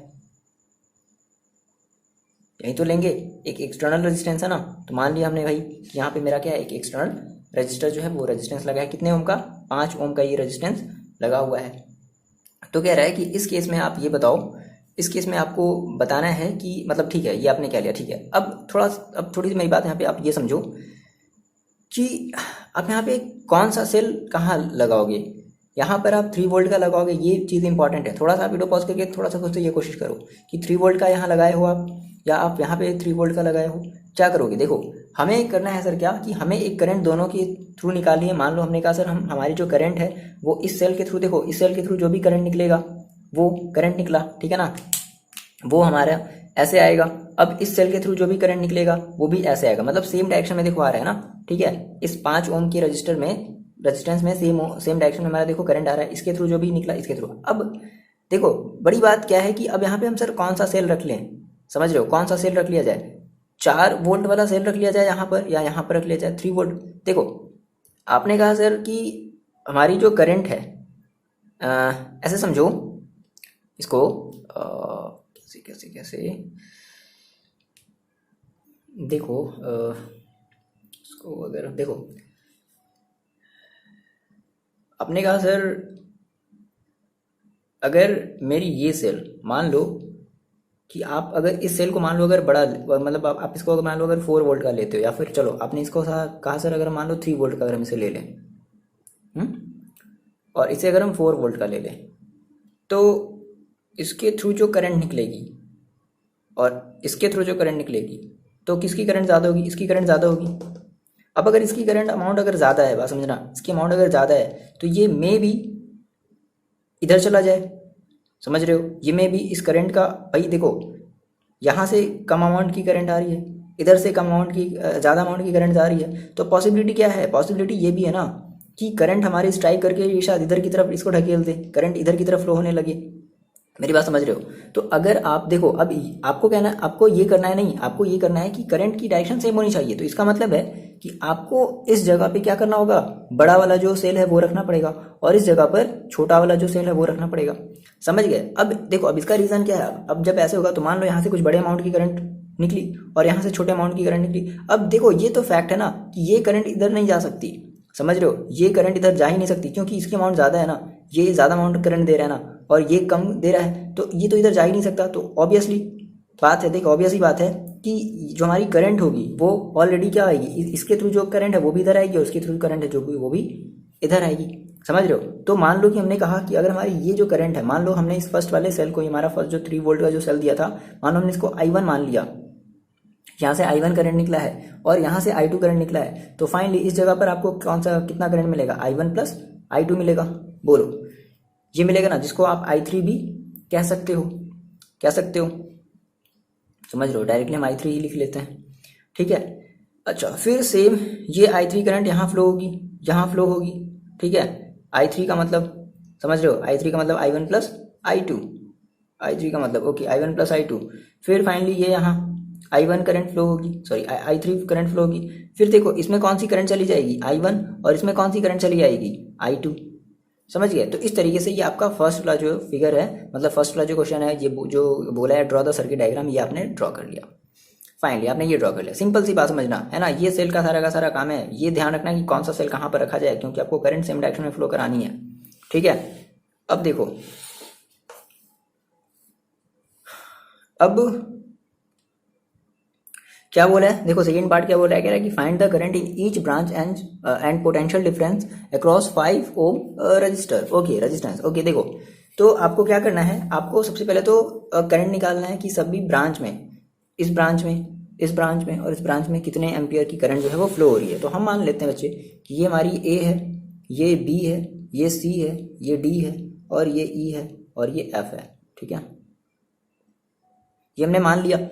यही तो लेंगे, एक एक्सटर्नल रेजिस्टेंस है ना। तो मान लिया हमने भाई कि यहाँ पे मेरा क्या है, एक एक्सटर्नल रजिस्टर जो है वो रेजिस्टेंस लगा है, कितने ओम का, 5 ओम का ये रेजिस्टेंस लगा हुआ है। तो कह रहा है कि इस केस में आप ये बताओ, इस केस में आपको बताना है कि मतलब ठीक है ये आपने क्या लिया, ठीक है। अब थोड़ी सी मेरी बात यहाँ पे आप ये समझो, कि आप यहाँ पे कौन सा सेल कहाँ लगाओगे। यहाँ पर आप 3 वोल्ट का लगाओगे, ये चीज़ इंपॉर्टेंट है। थोड़ा सा वीडियो पॉज करके थोड़ा सा खुद से ये कोशिश करो कि 3 वोल्ट का यहाँ लगाए हो आप, या आप यहाँ पे 3 वोल्ट का लगाए हो, क्या करोगे? देखो हमें करना है सर क्या, कि हमें एक करंट दोनों के थ्रू निकालनी है। मान लो हमने कहा सर हम हमारी जो करंट है वो इस सेल के थ्रू, देखो इस सेल के थ्रू जो भी करंट निकलेगा वो करंट निकला, ठीक है ना, वो हमारा ऐसे आएगा। अब इस सेल के थ्रू जो भी करंट निकलेगा वो भी ऐसे आएगा, मतलब सेम डायरेक्शन में देखो आ रहा है ना, ठीक है। इस 5 ओम के रेजिस्टेंस में सेम डायरेक्शन में हमारा देखो करंट आ रहा है, इसके थ्रू जो भी निकला इसके थ्रू। अब देखो बड़ी बात क्या है कि अब यहाँ पे हम सर कौन सा सेल रख लें, समझ रहे हो, कौन सा सेल रख लिया जाए? 4 वोल्ट वाला सेल रख लिया जाए यहाँ पर, या यहाँ पर रख लिया जाए 3 वोल्ट? देखो आपने कहा सर कि हमारी जो करंट है, ऐसे समझो इसको, कैसे कैसे कैसे देखो, इसको अगर देखो आपने कहा सर अगर मेरी ये सेल, मान लो कि आप अगर इस सेल को मान लो अगर बड़ा, मतलब आप इसको अगर मान लो अगर 4 वोल्ट का लेते हो, या फिर चलो आपने इसको कहा सर अगर मान लो 3 वोल्ट का अगर हम इसे ले लें, और इसे अगर हम 4 वोल्ट का ले लें, तो इसके थ्रू जो करंट निकलेगी और इसके थ्रू जो करंट निकलेगी, तो किसकी करंट ज़्यादा होगी? इसकी करंट ज़्यादा होगी। अब अगर इसकी करंट अमाउंट अगर ज़्यादा है, बात समझना, इसकी अमाउंट अगर ज़्यादा है तो ये मे भी इधर चला जाए, समझ रहे हो, ये मे भी इस करंट का, भाई देखो यहाँ से कम अमाउंट की करंट आ रही है, इधर से कम अमाउंट की, ज़्यादा अमाउंट की करंट जा रही है, तो पॉसिबिलिटी क्या है? पॉसिबिलिटी ये भी है ना कि करंट हमारी स्ट्राइक करके ये शायद इधर की तरफ इसको ढकेल दे, करंट इधर की तरफ फ्लो होने लगे। मेरी बात समझ रहे हो? तो अगर आप देखो, अब आपको कहना, आपको ये करना है, नहीं आपको ये करना है कि करंट की डायरेक्शन सेम होनी चाहिए। तो इसका मतलब है कि आपको इस जगह पे क्या करना होगा, बड़ा वाला जो सेल है वो रखना पड़ेगा, और इस जगह पर छोटा वाला जो सेल है वो रखना पड़ेगा। समझ गए? अब देखो, अब इसका रीज़न क्या है, अब जब ऐसे होगा तो मान लो यहाँ से कुछ बड़े अमाउंट की करंट निकली और यहाँ से छोटे अमाउंट की करंट निकली। अब देखो ये तो फैक्ट है ना कि ये करंट इधर नहीं जा सकती, समझ रहे हो, ये करंट इधर जा ही नहीं सकती, क्योंकि इसकी अमाउंट ज़्यादा है ना, ये ज़्यादा अमाउंट करंट दे रहा है ना, और ये कम दे रहा है, तो ये तो इधर जा ही नहीं सकता। तो ऑब्वियसली बात है, देखो ऑब्वियसली बात है कि जो हमारी करंट होगी वो ऑलरेडी क्या आएगी, इसके थ्रू जो करंट है वो भी इधर आएगी, और इसके थ्रू करंट है जो भी वो भी इधर आएगी, समझ रहे हो। तो मान लो कि हमने कहा कि अगर हमारी ये जो करंट है, मान लो हमने इस फर्स्ट वाले सेल को, हमारा फर्स्ट जो 3 वोल्ट का जो सेल दिया था, मान लो हमने इसको I1 मान लिया, यहाँ से I1 करंट निकला है और यहाँ से I2 करंट निकला है, तो फाइनली इस जगह पर आपको कौन सा, कितना करंट मिलेगा? I1 प्लस I2 मिलेगा। बोलो, ये मिलेगा ना, जिसको आप I3 भी कह सकते हो, समझ रहे हो, डायरेक्टली हम I3 ही लिख लेते हैं, ठीक है। अच्छा, फिर सेम ये I3 करंट यहाँ फ्लो होगी, यहाँ फ्लो होगी, ठीक है। I3 का मतलब समझ रहे हो, I3 का मतलब I1 प्लस I2, I3 का मतलब ओके I1 प्लस I2। फिर फाइनली ये यहाँ I1 करंट फ्लो होगी, सॉरी I3 करंट फ्लो होगी। फिर देखो इसमें कौन सी करंट चली जाएगी? I1, और इसमें कौन सी करंट चली जाएगी? I2, समझ गए? तो इस तरीके से ये आपका फर्स्ट वाला जो फिगर है, मतलब फर्स्ट वाला जो क्वेश्चन है, ये जो बोला है ड्रॉ द सर्किट डायग्राम, ये आपने ड्रॉ कर लिया। फाइनली आपने ये ड्रॉ कर लिया, सिंपल सी बात समझना है ना। ये सेल का सारा काम है, ये ध्यान रखना कि कौन सा सेल कहाँ पर रखा जाए, क्योंकि आपको करंट सेम डायरेक्शन में फ्लो करानी है, ठीक है। अब देखो, अब क्या बोला है, देखो सेकंड पार्ट क्या बोल रहा है, कह रहा है कि find the current in each branch and potential difference across 5 ohm resistor, okay resistance, okay. देखो तो आपको क्या करना है, आपको सबसे पहले तो करंट निकालना है कि सभी ब्रांच में, इस ब्रांच में, इस ब्रांच में और इस ब्रांच में कितने एम्पियर की करंट जो है वो फ्लो हो रही है। तो हम मान लेते हैं बच्चे कि ये हमारी ए है, ये बी है, ये सी है, ये डी है, और ये ई है, और ये एफ है, ठीक है, ये हमने मान लिया।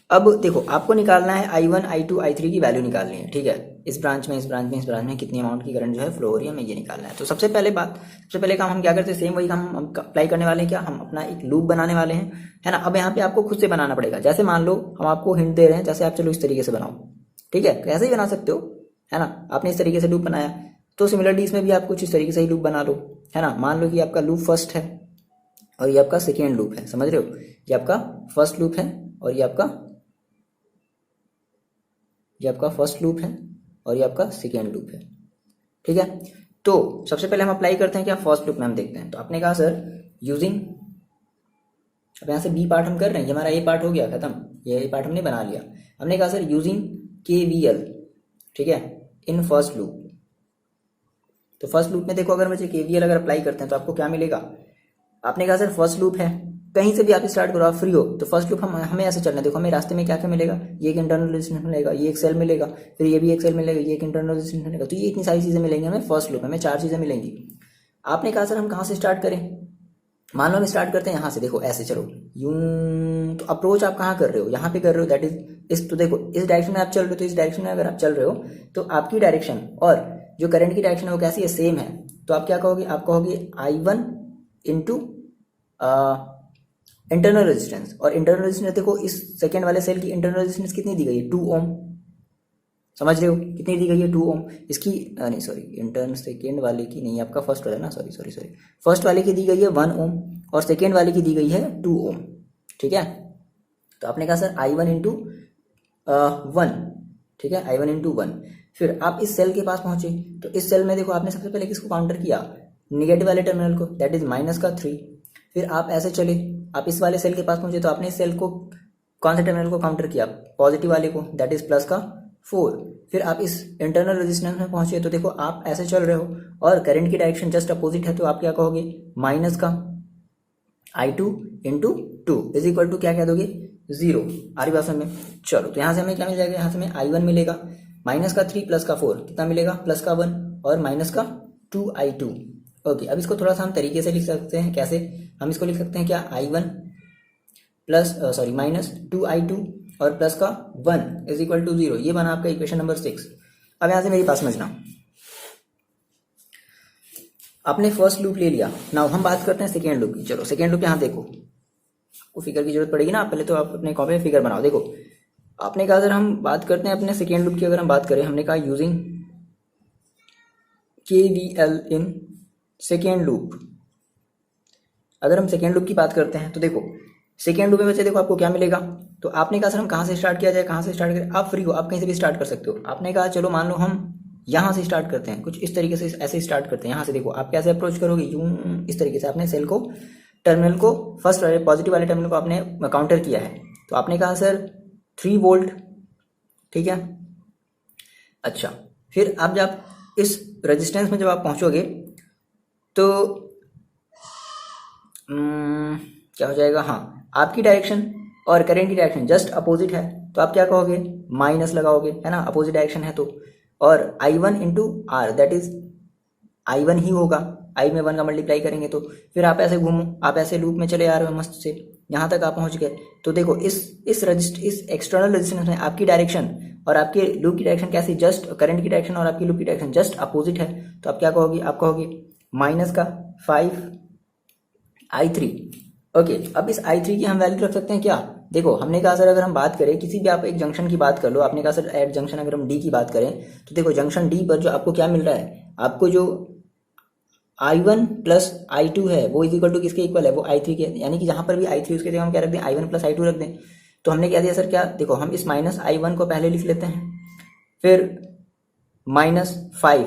अब देखो आपको निकालना है I1, I2, I3 की वैल्यू निकालनी है, ठीक है। इस ब्रांच में, इस ब्रांच में, इस ब्रांच में कितनी अमाउंट की करंट जो है फ्लो हो रही है, हमें ये निकालना है। तो सबसे पहले काम हम क्या करते हैं, सेम वही काम हम अप्लाई करने वाले हैं, क्या हम अपना एक लूप बनाने वाले हैं, है ना। अब यहाँ पे आपको खुद से बनाना पड़ेगा, जैसे मान लो हम आपको हिंट दे रहे हैं, जैसे आप चलो इस तरीके से बनाओ, ठीक है, कैसे ही बना सकते हो, है ना। आपने इस तरीके से लूप बनाया, तो सिमिलरली इसमें भी आप कुछ इस तरीके से ही लूप बना लो, है ना। मान लो कि आपका लूप फर्स्ट है और ये आपका सेकेंड लूप है, समझ रहे हो, ये आपका फर्स्ट लूप है और ये आपका फर्स्ट लूप है और ये आपका सेकेंड लूप है, ठीक है। तो सबसे पहले हम अप्लाई करते हैं क्या, फर्स्ट लूप में हम देखते हैं। तो आपने कहा सर यूजिंग, अब यहाँ से बी पार्ट हम कर रहे हैं, ये हमारा ए पार्ट हो गया खत्म, ये पार्ट हमने बना लिया। हमने कहा सर यूजिंग KVL, ठीक है, इन फर्स्ट लूप, तो फर्स्ट लूप में देखो अगर मुझे केवीएल अगर अप्लाई करते हैं तो आपको क्या मिलेगा। आपने कहा सर फर्स्ट लूप है, कहीं से भी आप स्टार्ट करो, आप फ्री हो, तो फर्स्ट लूप हमें ऐसे चलना है। देखो हमें रास्ते में क्या क्या मिलेगा, ये एक इंटरनल रेजिस्टेंस मिलेगा, ये एक सेल मिलेगा, फिर ये भी एक सेल मिलेगा, ये एक इंटरनल रेजिस्टेंस मिलेगा। तो ये इतनी सारी चीजें मिलेंगी हमें फर्स्ट लूप में, हमें 4 चीजें मिलेंगी। आपने कहा सर हम कहाँ से स्टार्ट करें, मान लो हम स्टार्ट करते हैं यहाँ से, देखो ऐसे चलो यूं, तो अप्रोच आप कहाँ कर रहे हो, यहाँ पे कर रहे हो, दैट इज इस, तो देखो इस डायरेक्शन में आप चल रहे हो, तो इस डायरेक्शन में अगर आप चल रहे हो तो आपकी डायरेक्शन और जो करंट की डायरेक्शन है वो कैसी है, सेम है। तो आप क्या कहोगे, आप कहोगे I1 इंटू इंटरनल रेजिस्टेंस, और इंटरनल रेजिस्टेंस देखो इस सेकेंड वाले सेल की इंटरनल रेजिस्टेंस कितनी दी गई है, 2 ओम, समझ रहे हो कितनी दी गई है, 2 ओम। इसकी नहीं सॉरी, इंटरनल सेकेंड वाले की नहीं, आपका फर्स्ट वाला ना, सॉरी फर्स्ट वाले की दी गई है 1 ओम और सेकेंड वाले की दी गई है 2 ओम, ठीक है। तो आपने कहा सर I1 इंटू 1, ठीक है, I1 इंटू 1। फिर आप इस सेल के पास पहुंचे, तो इस सेल में देखो आपने सबसे पहले किसको काउंटर किया, निगेटिव वाले टर्मिनल को, दैट इज माइनस का 3। फिर आप ऐसे चले, आप इस वाले सेल के पास पहुंचे, तो आपने इस सेल को कौन से टर्मिनल को काउंटर किया, पॉजिटिव वाले को, दैट इज प्लस का 4। फिर आप इस इंटरनल रेजिस्टेंस में पहुंचे, तो देखो आप ऐसे चल रहे हो और करंट की डायरेक्शन जस्ट अपोजिट है, तो आप क्या कहोगे, माइनस का I2 into 2 is equal to क्या कह दोगे, 0। आ रही बात समझ में, चलो तो यहाँ से हमें क्या मिल जाएगा, यहाँ से हमें I1 मिलेगा माइनस का 3 प्लस का 4 कितना मिलेगा, प्लस का 1 और माइनस का 2I2। ओके, अब इसको थोड़ा सा हम तरीके से लिख सकते हैं, कैसे हम इसको लिख सकते हैं, क्या I1 प्लस माइनस 2I2 और प्लस का 1 इज इक्वल टू 0। ये बना आपका इक्वेशन नंबर 6। अब यहाँ से मेरी बात समझना, आपने फर्स्ट लूप ले लिया, नाउ हम बात करते हैं सेकेंड लूप की। चलो सेकेंड लूप यहाँ देखो, आपको फिगर की जरूरत पड़ेगी ना, पहले तो आप अपने कॉपी में फिगर बनाओ। देखो आपने कहा अगर हम बात करते हैं अपने सेकेंड लूप की, अगर हम बात करें, हमने कहा using KVL in second loop. अगर हम सेकेंड लूप की बात करते हैं तो देखो सेकेंड लूप में बच्चे देखो आपको क्या मिलेगा। तो आपने कहा सर हम कहाँ से स्टार्ट किया जाए, कहाँ से स्टार्ट करें, आप फ्री हो, आप कहीं से भी स्टार्ट कर सकते हो। आपने कहा चलो मान लो हम यहाँ से स्टार्ट करते हैं, कुछ इस तरीके से ऐसे स्टार्ट करते हैं। यहाँ से देखो आप कैसे अप्रोच करोगे, यूं इस तरीके से आपने सेल को, टर्मिनल को, फर्स्ट वाले पॉजिटिव वाले टर्मिनल को आपने काउंटर किया है। तो आपने कहा सर 3 वोल्ट, ठीक है। अच्छा, फिर आप जब इस रेजिस्टेंस में जब आप पहुंचोगे तो क्या हो जाएगा, हाँ आपकी डायरेक्शन और करंट की डायरेक्शन जस्ट अपोजिट है, तो आप क्या कहोगे, माइनस लगाओगे, है ना, अपोजिट डायरेक्शन है तो। और I1 into R, that is I1 ही होगा, I में 1 का मल्टीप्लाई करेंगे तो। फिर आप ऐसे घूमो, आप ऐसे लूप में चले आ रहे हो मस्त से, यहाँ तक आप पहुंच गए। तो देखो इस एक्सटर्नल रेजिस्टेंस में आपकी डायरेक्शन और आपके लूप की डायरेक्शन कैसी, जस्ट करंट की डायरेक्शन और आपकी लूप की डायरेक्शन जस्ट अपोजिट है। तो आप क्या कहोगे, आप कहोगे माइनस का 5I3। ओके, अब इस I3 की हम वैल्यू रख सकते हैं क्या, देखो हमने कहा सर अगर हम बात करें किसी भी, आप एक जंक्शन की बात कर लो, आपने कहा सर एट जंक्शन अगर हम D की बात करें, तो देखो जंक्शन D पर जो आपको क्या मिल रहा है, आपको जो I1 प्लस I2 है वो इज इक्वल टू किसके इक्वल है, वो I3 के, यानी कि जहां पर भी I3 उसके जगह हम क्या रख दें, I1 प्लस I2 रख दें। तो हमने क्या दिया सर, क्या देखो हम इस माइनस I1 को पहले लिख लेते हैं, फिर माइनस 5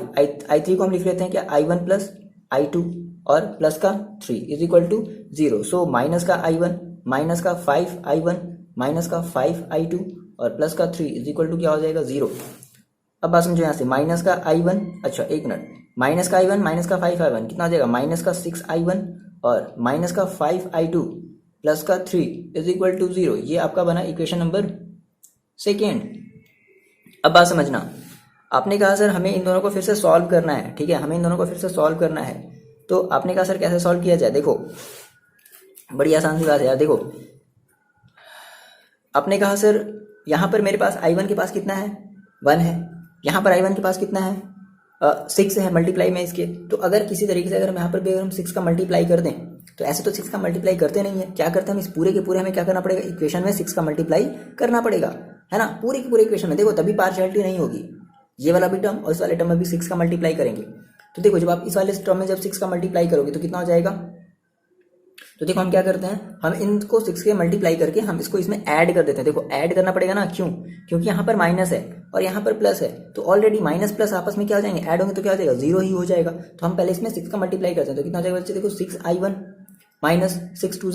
I3 को हम लिख लेते हैं क्या, I1 प्लस I2 और प्लस का 3 is equal to 0। So minus का I1 माइनस का 5I1 माइनस का 5I2 और प्लस का 3 इज इक्वल टू क्या हो जाएगा, 0। अब बात समझो यहाँ से, माइनस का I1, अच्छा एक मिनट, माइनस का I1 माइनस का 5I1 कितना आ जाएगा, माइनस का 6I1 और माइनस का 5I2 प्लस का 3 इज इक्वल टू 0। ये आपका बना इक्वेशन नंबर सेकेंड। अब बात समझना, आपने कहा सर हमें इन दोनों को फिर से सॉल्व करना है, ठीक है, हमें इन दोनों को फिर से सॉल्व करना है। तो आपने कहा सर कैसे सॉल्व किया जाए, देखो बड़ी आसान सी बात है यार। देखो आपने कहा सर यहाँ पर मेरे पास I1 के पास कितना है, 1 है, यहाँ पर I1 के पास कितना है, 6 है, मल्टीप्लाई में इसके। तो अगर किसी तरीके से अगर हम यहाँ पर भी अगर हम 6 का मल्टीप्लाई कर दें, तो ऐसे तो 6 का मल्टीप्लाई करते नहीं है, क्या करते हैं हम इस पूरे के पूरे हमें क्या करना पड़ेगा, इक्वेशन में 6 का मल्टीप्लाई करना पड़ेगा, है ना, पूरे के पूरे इक्वेशन में। देखो तभी पार्शियलिटी नहीं होगी, ये वाला भी टर्म और इस वाले टर्म में भी 6 का मल्टीप्लाई करेंगे। तो देखो जब आप इस वाले टर्म में जब 6 का मल्टीप्लाई करोगे तो कितना हो जाएगा, तो देखो हम क्या करते हैं, हम इनको 6 के मल्टीप्लाई करके हम इसको इसमें ऐड कर देते हैं। देखो ऐड करना पड़ेगा ना, क्यों, क्योंकि यहाँ पर माइनस है और यहाँ पर प्लस है, तो ऑलरेडी माइनस प्लस आपस में क्या हो जाएंगे, ऐड होंगे तो क्या हो जाएगा, 0 ही हो जाएगा। तो हम पहले इसमें 6 का मल्टीप्लाई करते हैं, तो कितना हो जाएगा बच्चे, देखो 6I1 माइनस 6 2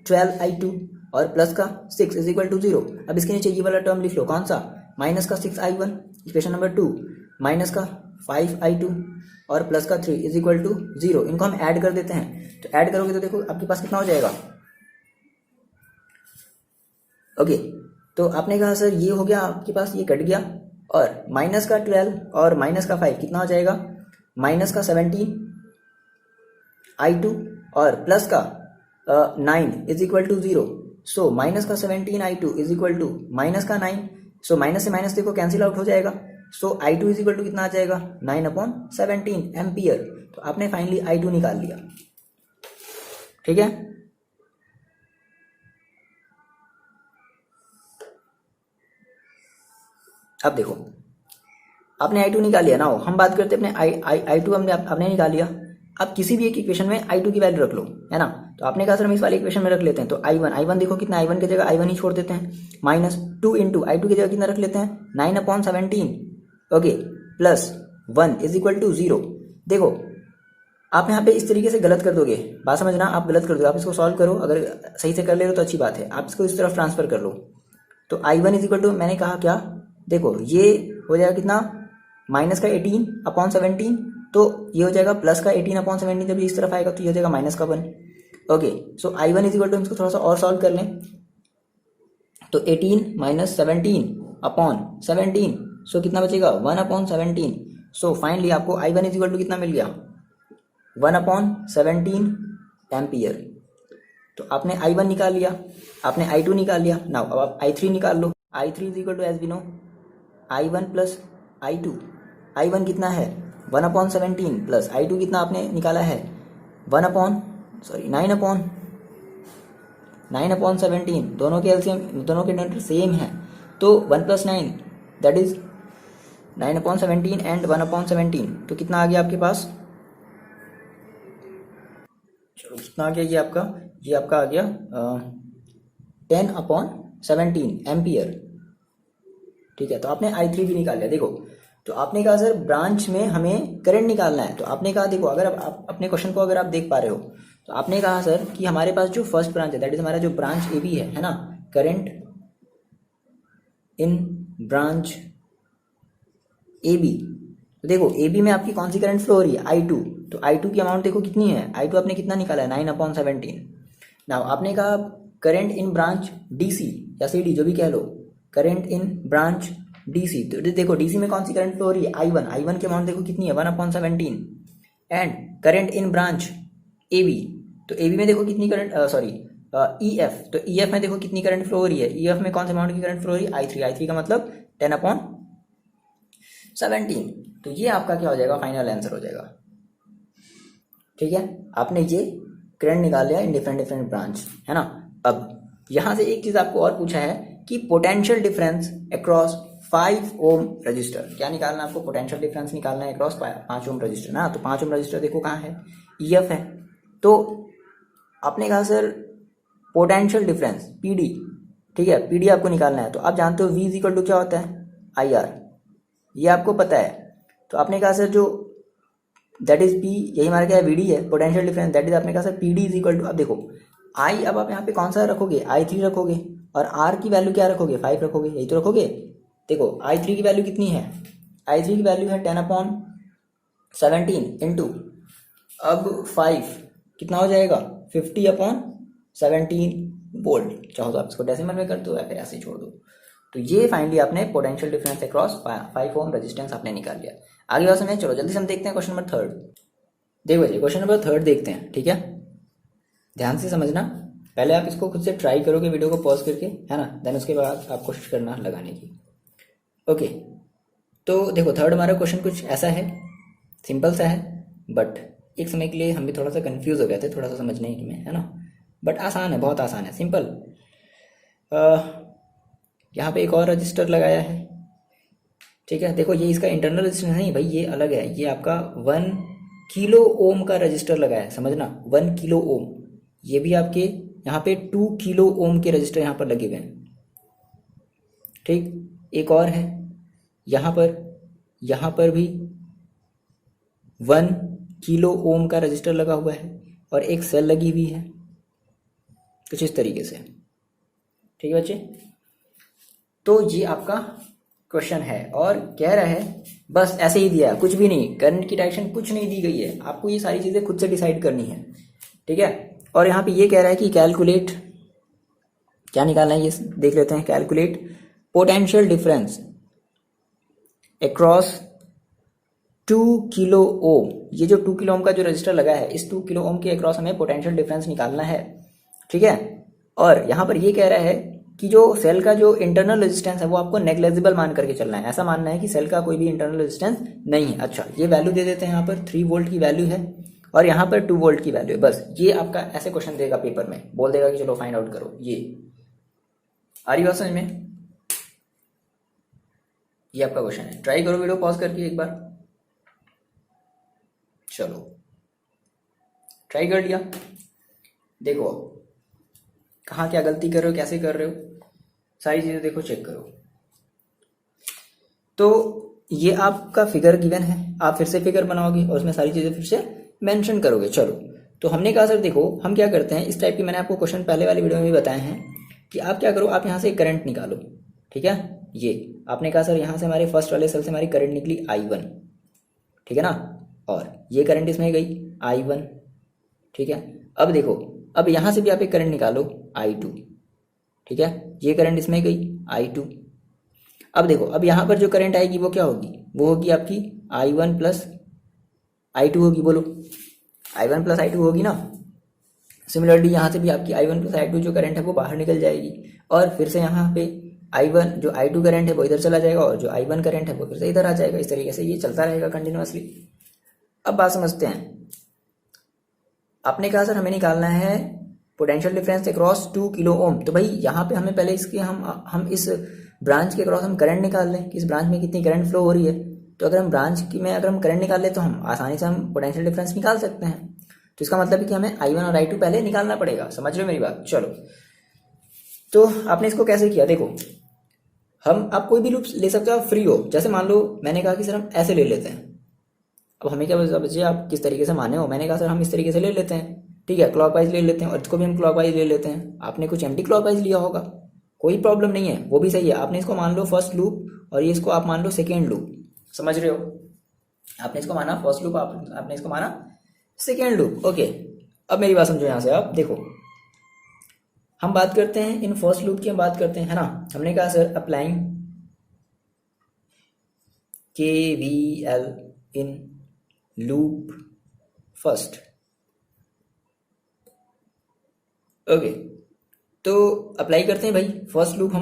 12I2 और प्लस का 6 इज इक्वल टू 0। अब इसके नीचे ये वाला टर्म लिख लो, कौन सा, माइनस का 6I1 इक्वेशन नंबर 2 माइनस का 5i2 और प्लस का 3 इज इक्वल टू 0, इनको हम ऐड कर देते हैं। तो ऐड करोगे तो देखो आपके पास कितना हो जाएगा। ओके, तो आपने कहा सर ये हो गया आपके पास, ये कट गया, और माइनस का 12 और माइनस का 5 कितना हो जाएगा, माइनस का 17i2 और प्लस का 9 is equal to 0। So minus का 17i2 is equal to minus का 9। सो माइनस से माइनस देखो कैंसिल आउट हो जाएगा। सो i2 इज इक्वल टू कितना आ जाएगा, 9/17 एम्पियर। तो आपने फाइनली i2 निकाल लिया। ठीक है, अब देखो आपने i2 निकाल लिया ना, हम बात करते हैं अपने i2 हमने आपने निकाल लिया। अब किसी भी एक इक्वेशन में i2 की वैल्यू रख लो, है ना। तो आपने कहा सर हम इस वाले इक्वेशन में रख लेते हैं, तो i1 देखो कितना, i1 की जगह i1 ही छोड़ देते हैं, माइनस 2 इंटू i2 की जगह कितना रख लेते हैं, 9/17। Okay, plus 1 is equal to 0। देखो आप यहाँ पे इस तरीके से गलत कर दोगे, बात समझना, आप गलत कर दो, आप इसको सॉल्व करो, अगर सही से कर ले रहे हो तो अच्छी बात है, आप इसको इस तरफ ट्रांसफर कर लो। तो i1 इज इक्वल टू मैंने कहा क्या, देखो ये हो जाएगा कितना, माइनस का 18/17, तो ये हो जाएगा प्लस का 18/17, जब ये इस तरफ आएगा तो ये हो जाएगा माइनस का 1। Okay, so i1 is equal to, इसको थोड़ा सा और सॉल्व कर लें, तो 18 माइनस 17/17, सो कितना बचेगा 1/17। सो फाइनली आपको i1 इज इक्वल टू कितना मिल गया, 1/17 एम्पियर। तो आपने i1 निकाल लिया, आपने i2 निकाल लिया। नाउ अब आप i3 निकाल लो। i3 is equal to as we know i1 plus i2। i1 कितना है 1/17 प्लस i2 कितना आपने निकाला है 9/17, दोनों के एलसीएम, दोनों के डिनोमिनेटर सेम है, तो 1 + 9 दैट इज 9/17 एंड 1/17, तो कितना आ गया आपके पास, चलो कितना आ गया ये आपका आ गया 10/17 एम्पियर। ठीक है, तो आपने i3 भी निकाल लिया। देखो तो आपने कहा सर ब्रांच में हमें करंट निकालना है, तो आपने कहा देखो अगर आप अपने क्वेश्चन को अगर आप देख पा रहे हो, तो आपने कहा सर कि हमारे पास जो फर्स्ट ब्रांच है दैट इज हमारा जो ब्रांच AB है ना, करंट इन ब्रांच AB। तो देखो AB में आपकी कौन सी करंट फ्लो हो रही है, i2, तो i2 की अमाउंट देखो कितनी है, i2 आपने कितना निकाला है 9/17। नाउ आपने कहा करंट इन ब्रांच DC या CD जो भी कह लो, करंट इन ब्रांच DC, तो देखो DC में कौन सी करंट फ्लो हो रही है, i1 की अमाउंट देखो कितनी है 1/17। And current in branch AB, तो AB में देखो कितनी करंट, EF, तो EF में देखो कितनी करंट फ्लो हो रही है, EF में कौन से अमाउंट की करंट फ्लो हो रही है, i3 का मतलब 10/17। तो ये आपका क्या हो जाएगा, फाइनल आंसर हो जाएगा। ठीक है, आपने ये करंट निकाल लिया इन डिफरेंट ब्रांच, है ना। अब यहां से एक चीज आपको और पूछा है कि potential difference across 5 ohm register, क्या निकालना है आपको, पोटेंशियल डिफरेंस निकालना है अक्रॉस 5 ओम रजिस्टर ना। तो 5 ओम रजिस्टर देखो कहाँ है, EF है। तो आपने कहा सर पोटेंशियल डिफरेंस PD, ठीक है, PD आपको निकालना है। तो आप जानते हो V इज इक्वल टू क्या होता है, IR, ये आपको पता है। तो आपने कहा सर जो दैट इज P, यही हमारा क्या है VD है, पोटेंशियल डिफरेंस, दैट इज आपने कहा sir PD is equal to, अब देखो I, अब आप यहाँ पे कौन सा रखोगे, i3 रखोगे, और R की वैल्यू क्या रखोगे, 5 रखोगे, यही तो रखोगे। देखो i3 की वैल्यू कितनी है, i3 की वैल्यू है 10/17 इंटू, अब 5 कितना हो जाएगा 50/17 वोल्ट। चाहो तो आप इसको डेसिमल में कर दो या फिर ऐसे ही छोड़ दो। तो ये फाइनली आपने potential difference across 5 ohm resistance आपने निकाल लिया। आगे बात समझे, चलो जल्दी से हम देखते हैं क्वेश्चन नंबर 3। देखो जी क्वेश्चन नंबर 3 देखते हैं, ठीक है, ध्यान से समझना। पहले आप इसको खुद से ट्राई करोगे वीडियो को पॉज करके, है ना, देन उसके बाद आप कोशिश करना लगाने की। ओके, तो देखो थर्ड हमारा क्वेश्चन कुछ ऐसा है, सिंपल सा है, बट एक समय के लिए हम भी थोड़ा सा कंफ्यूज हो गए थे थोड़ा सा समझने में, है ना, बट आसान है, बहुत आसान है, सिंपल। यहाँ पे एक और रजिस्टर लगाया है, ठीक है। देखो ये इसका इंटरनल रजिस्टर नहीं भाई, ये अलग है, ये आपका 1 किलो ओम का रजिस्टर लगाया है, समझना 1 किलो ओम। ये भी आपके यहाँ पे 2 किलो ओम के रजिस्टर यहाँ पर लगे हुए हैं, ठीक। एक और है यहाँ पर भी 1 किलो ओम का रजिस्टर लगा हुआ है, और एक सेल लगी हुई है कुछ इस तरीके से, ठीक है बच्चे। तो ये आपका क्वेश्चन है और कह रहा है बस ऐसे ही दिया है, कुछ भी नहीं, करंट की डायरेक्शन कुछ नहीं दी गई है, आपको ये सारी चीज़ें खुद से डिसाइड करनी है, ठीक है। और यहाँ पे ये कह रहा है कि कैलकुलेट, क्या निकालना है ये देख लेते हैं। Calculate potential difference across 2 kilo ओम। ये जो 2 किलो ओम का जो रजिस्टर लगा है, इस 2 किलो ओम के अक्रॉस हमें पोटेंशियल डिफरेंस निकालना है, ठीक है। और यहाँ पर ये कह रहा है कि जो सेल का जो इंटरनल रेजिस्टेंस है वो आपको नेग्लेजिबल मान करके चलना है, ऐसा मानना है कि सेल का कोई भी इंटरनल रेजिस्टेंस नहीं है। अच्छा, ये वैल्यू दे देते हैं, यहाँ पर 3 वोल्ट की वैल्यू है और यहाँ पर 2 वोल्ट की वैल्यू है। बस ये आपका ऐसे क्वेश्चन देगा पेपर में, बोल देगा कि चलो फाइंड आउट करो। ये आ रही बात समझ में? ये आपका क्वेश्चन है। ट्राई करो वीडियो पॉज करके एक बार। चलो ट्राई कर लिया, देखो कहाँ क्या गलती कर रहे हो, कैसे कर रहे हो, सारी चीज़ें देखो, चेक करो। तो ये आपका फिगर गिवन है, आप फिर से फिगर बनाओगे और उसमें सारी चीज़ें फिर से मेंशन करोगे। चलो, तो हमने कहा सर देखो हम क्या करते हैं, इस टाइप की मैंने आपको क्वेश्चन पहले वाली वीडियो में भी बताए हैं कि आप क्या करो, आप यहाँ से करंट निकालो, ठीक है। ये आपने कहा सर यहाँ से हमारे फर्स्ट वाले सेल से हमारी करंट निकली I1, ठीक है ना, और ये करंट इसमें गई I1, ठीक है। अब देखो, अब यहाँ से भी आप एक करंट निकालो I2, ठीक है, ये करंट इसमें गई I2। अब देखो, अब यहाँ पर जो करंट आएगी वो क्या होगी, वो होगी आपकी I1 प्लस I2 होगी, बोलो I1 प्लस I2 होगी ना। सिमिलरली यहाँ से भी आपकी I1 प्लस I2 जो करंट है वो बाहर निकल जाएगी और फिर से यहाँ पे I1 जो I2 करंट है वो इधर चला जाएगा और जो I1 करंट है वो फिर से इधर आ जाएगा। इस तरीके से ये चलता रहेगा कंटिन्यूअसली। अब बात समझते हैं, आपने कहा सर हमें निकालना है पोटेंशियल डिफरेंस अक्रॉस 2 किलो ओम। तो भाई यहाँ पे हमें पहले इसके हम इस ब्रांच के अक्रॉस हम करंट निकाल लें कि इस ब्रांच में कितनी करंट फ्लो हो रही है। तो अगर हम ब्रांच की में अगर हम करंट निकाल लें तो हम आसानी से हम पोटेंशियल डिफरेंस निकाल सकते हैं। तो इसका मतलब है कि हमें I1 और I2 पहले निकालना पड़ेगा। समझ रहे हो मेरी बात? चलो, तो आपने इसको कैसे किया, देखो आप कोई भी लूप ले सकते हो, आप फ्री हो। जैसे मान लो मैंने कहा कि सर हम ऐसे ले लेते हैं, अब हमें क्या बच्चे आप किस तरीके से माने हो। मैंने कहा सर हम इस तरीके से ले लेते हैं, ठीक है, क्लॉकवाइज ले लेते हैं और इसको भी हम क्लॉकवाइज ले लेते हैं। आपने कुछ एंटी क्लॉकवाइज लिया होगा, कोई प्रॉब्लम नहीं है, वो भी सही है। आपने इसको मान लो फर्स्ट लूप और ये इसको आप मान लो सेकेंड लूप। समझ रहे हो? आपने इसको माना फर्स्ट लूप, आपने इसको माना सेकेंड लूप। ओके, अब मेरी बात समझो। यहाँ से आप देखो, हम बात करते हैं इन फर्स्ट लूप की, हम बात करते हैं, है ना। हमने कहा सर अप्लाइंग KVL इन लूप फर्स्ट। ओके, तो अप्लाई करते हैं भाई फर्स्ट लूप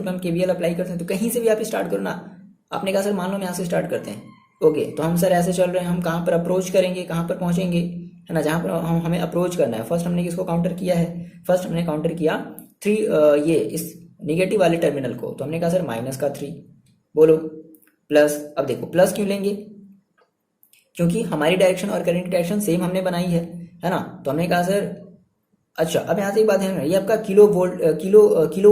हम KVL अप्लाई करते हैं। तो कहीं से भी आप स्टार्ट करो ना। आपने कहा सर मान लो हम यहाँ से स्टार्ट करते हैं। ओके, तो हम सर ऐसे चल रहे हैं, हम कहाँ पर अप्रोच करेंगे, कहाँ पर पहुँचेंगे, है ना, जहाँ पर हमें अप्रोच करना है। फर्स्ट हमने किसको काउंटर किया है, फर्स्ट हमने काउंटर किया 3 ये इस निगेटिव वाले टर्मिनल को। तो हमने कहा सर -3, बोलो प्लस। अब देखो प्लस क्यों लेंगे, क्योंकि हमारी डायरेक्शन और करंट की डायरेक्शन सेम हमने बनाई है ना। तो हमने कहा सर अच्छा, अब यहाँ से एक बात है, ये आपका किलो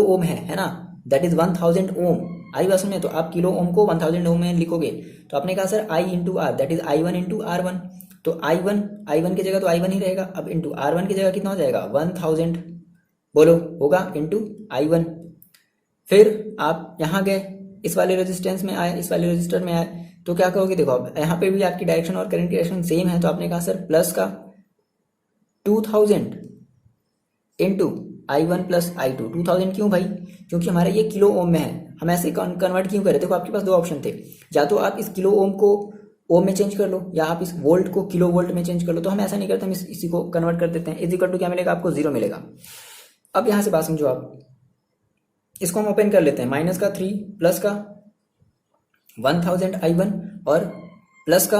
ओम है ना, दैट इज 1000 ओम। आई बस में, तो आप किलो ओम को 1000 ओम में लिखोगे। तो आपने कहा sir I into R, that is I1 into R1। तो I1 की जगह तो I1 ही रहेगा। अब इंटू R1 की जगह कितना हो जाएगा 1000, बोलो होगा इंटू I1। फिर आप यहाँ गए, इस वाले रेजिस्टेंस में आए, इस वाले रजिस्टर में आए, तो क्या करोगे, देखो अब यहाँ पे भी आपकी डायरेक्शन और करंट की डायरेक्शन सेम है। तो आपने कहा सर प्लस का 2000 इंटू I1 प्लस I2। 2000 क्यों भाई, क्योंकि हमारा ये किलो ओम में है। हम ऐसे कन्वर्ट क्यों करें, देखो आपके पास दो ऑप्शन थे, या तो आप इस किलो ओम को ओम में चेंज कर लो या आप इस वोल्ट को किलो वोल्ट में चेंज कर लो। तो हम ऐसा नहीं करते, हम इसी को कन्वर्ट कर देते हैं। इज इक्वल टू क्या मिलेगा आपको, 0 मिलेगा। अब यहाँ से बात समझो आप, इसको हम ओपन कर लेते हैं, -3 प्लस का 1000 I1 और प्लस का,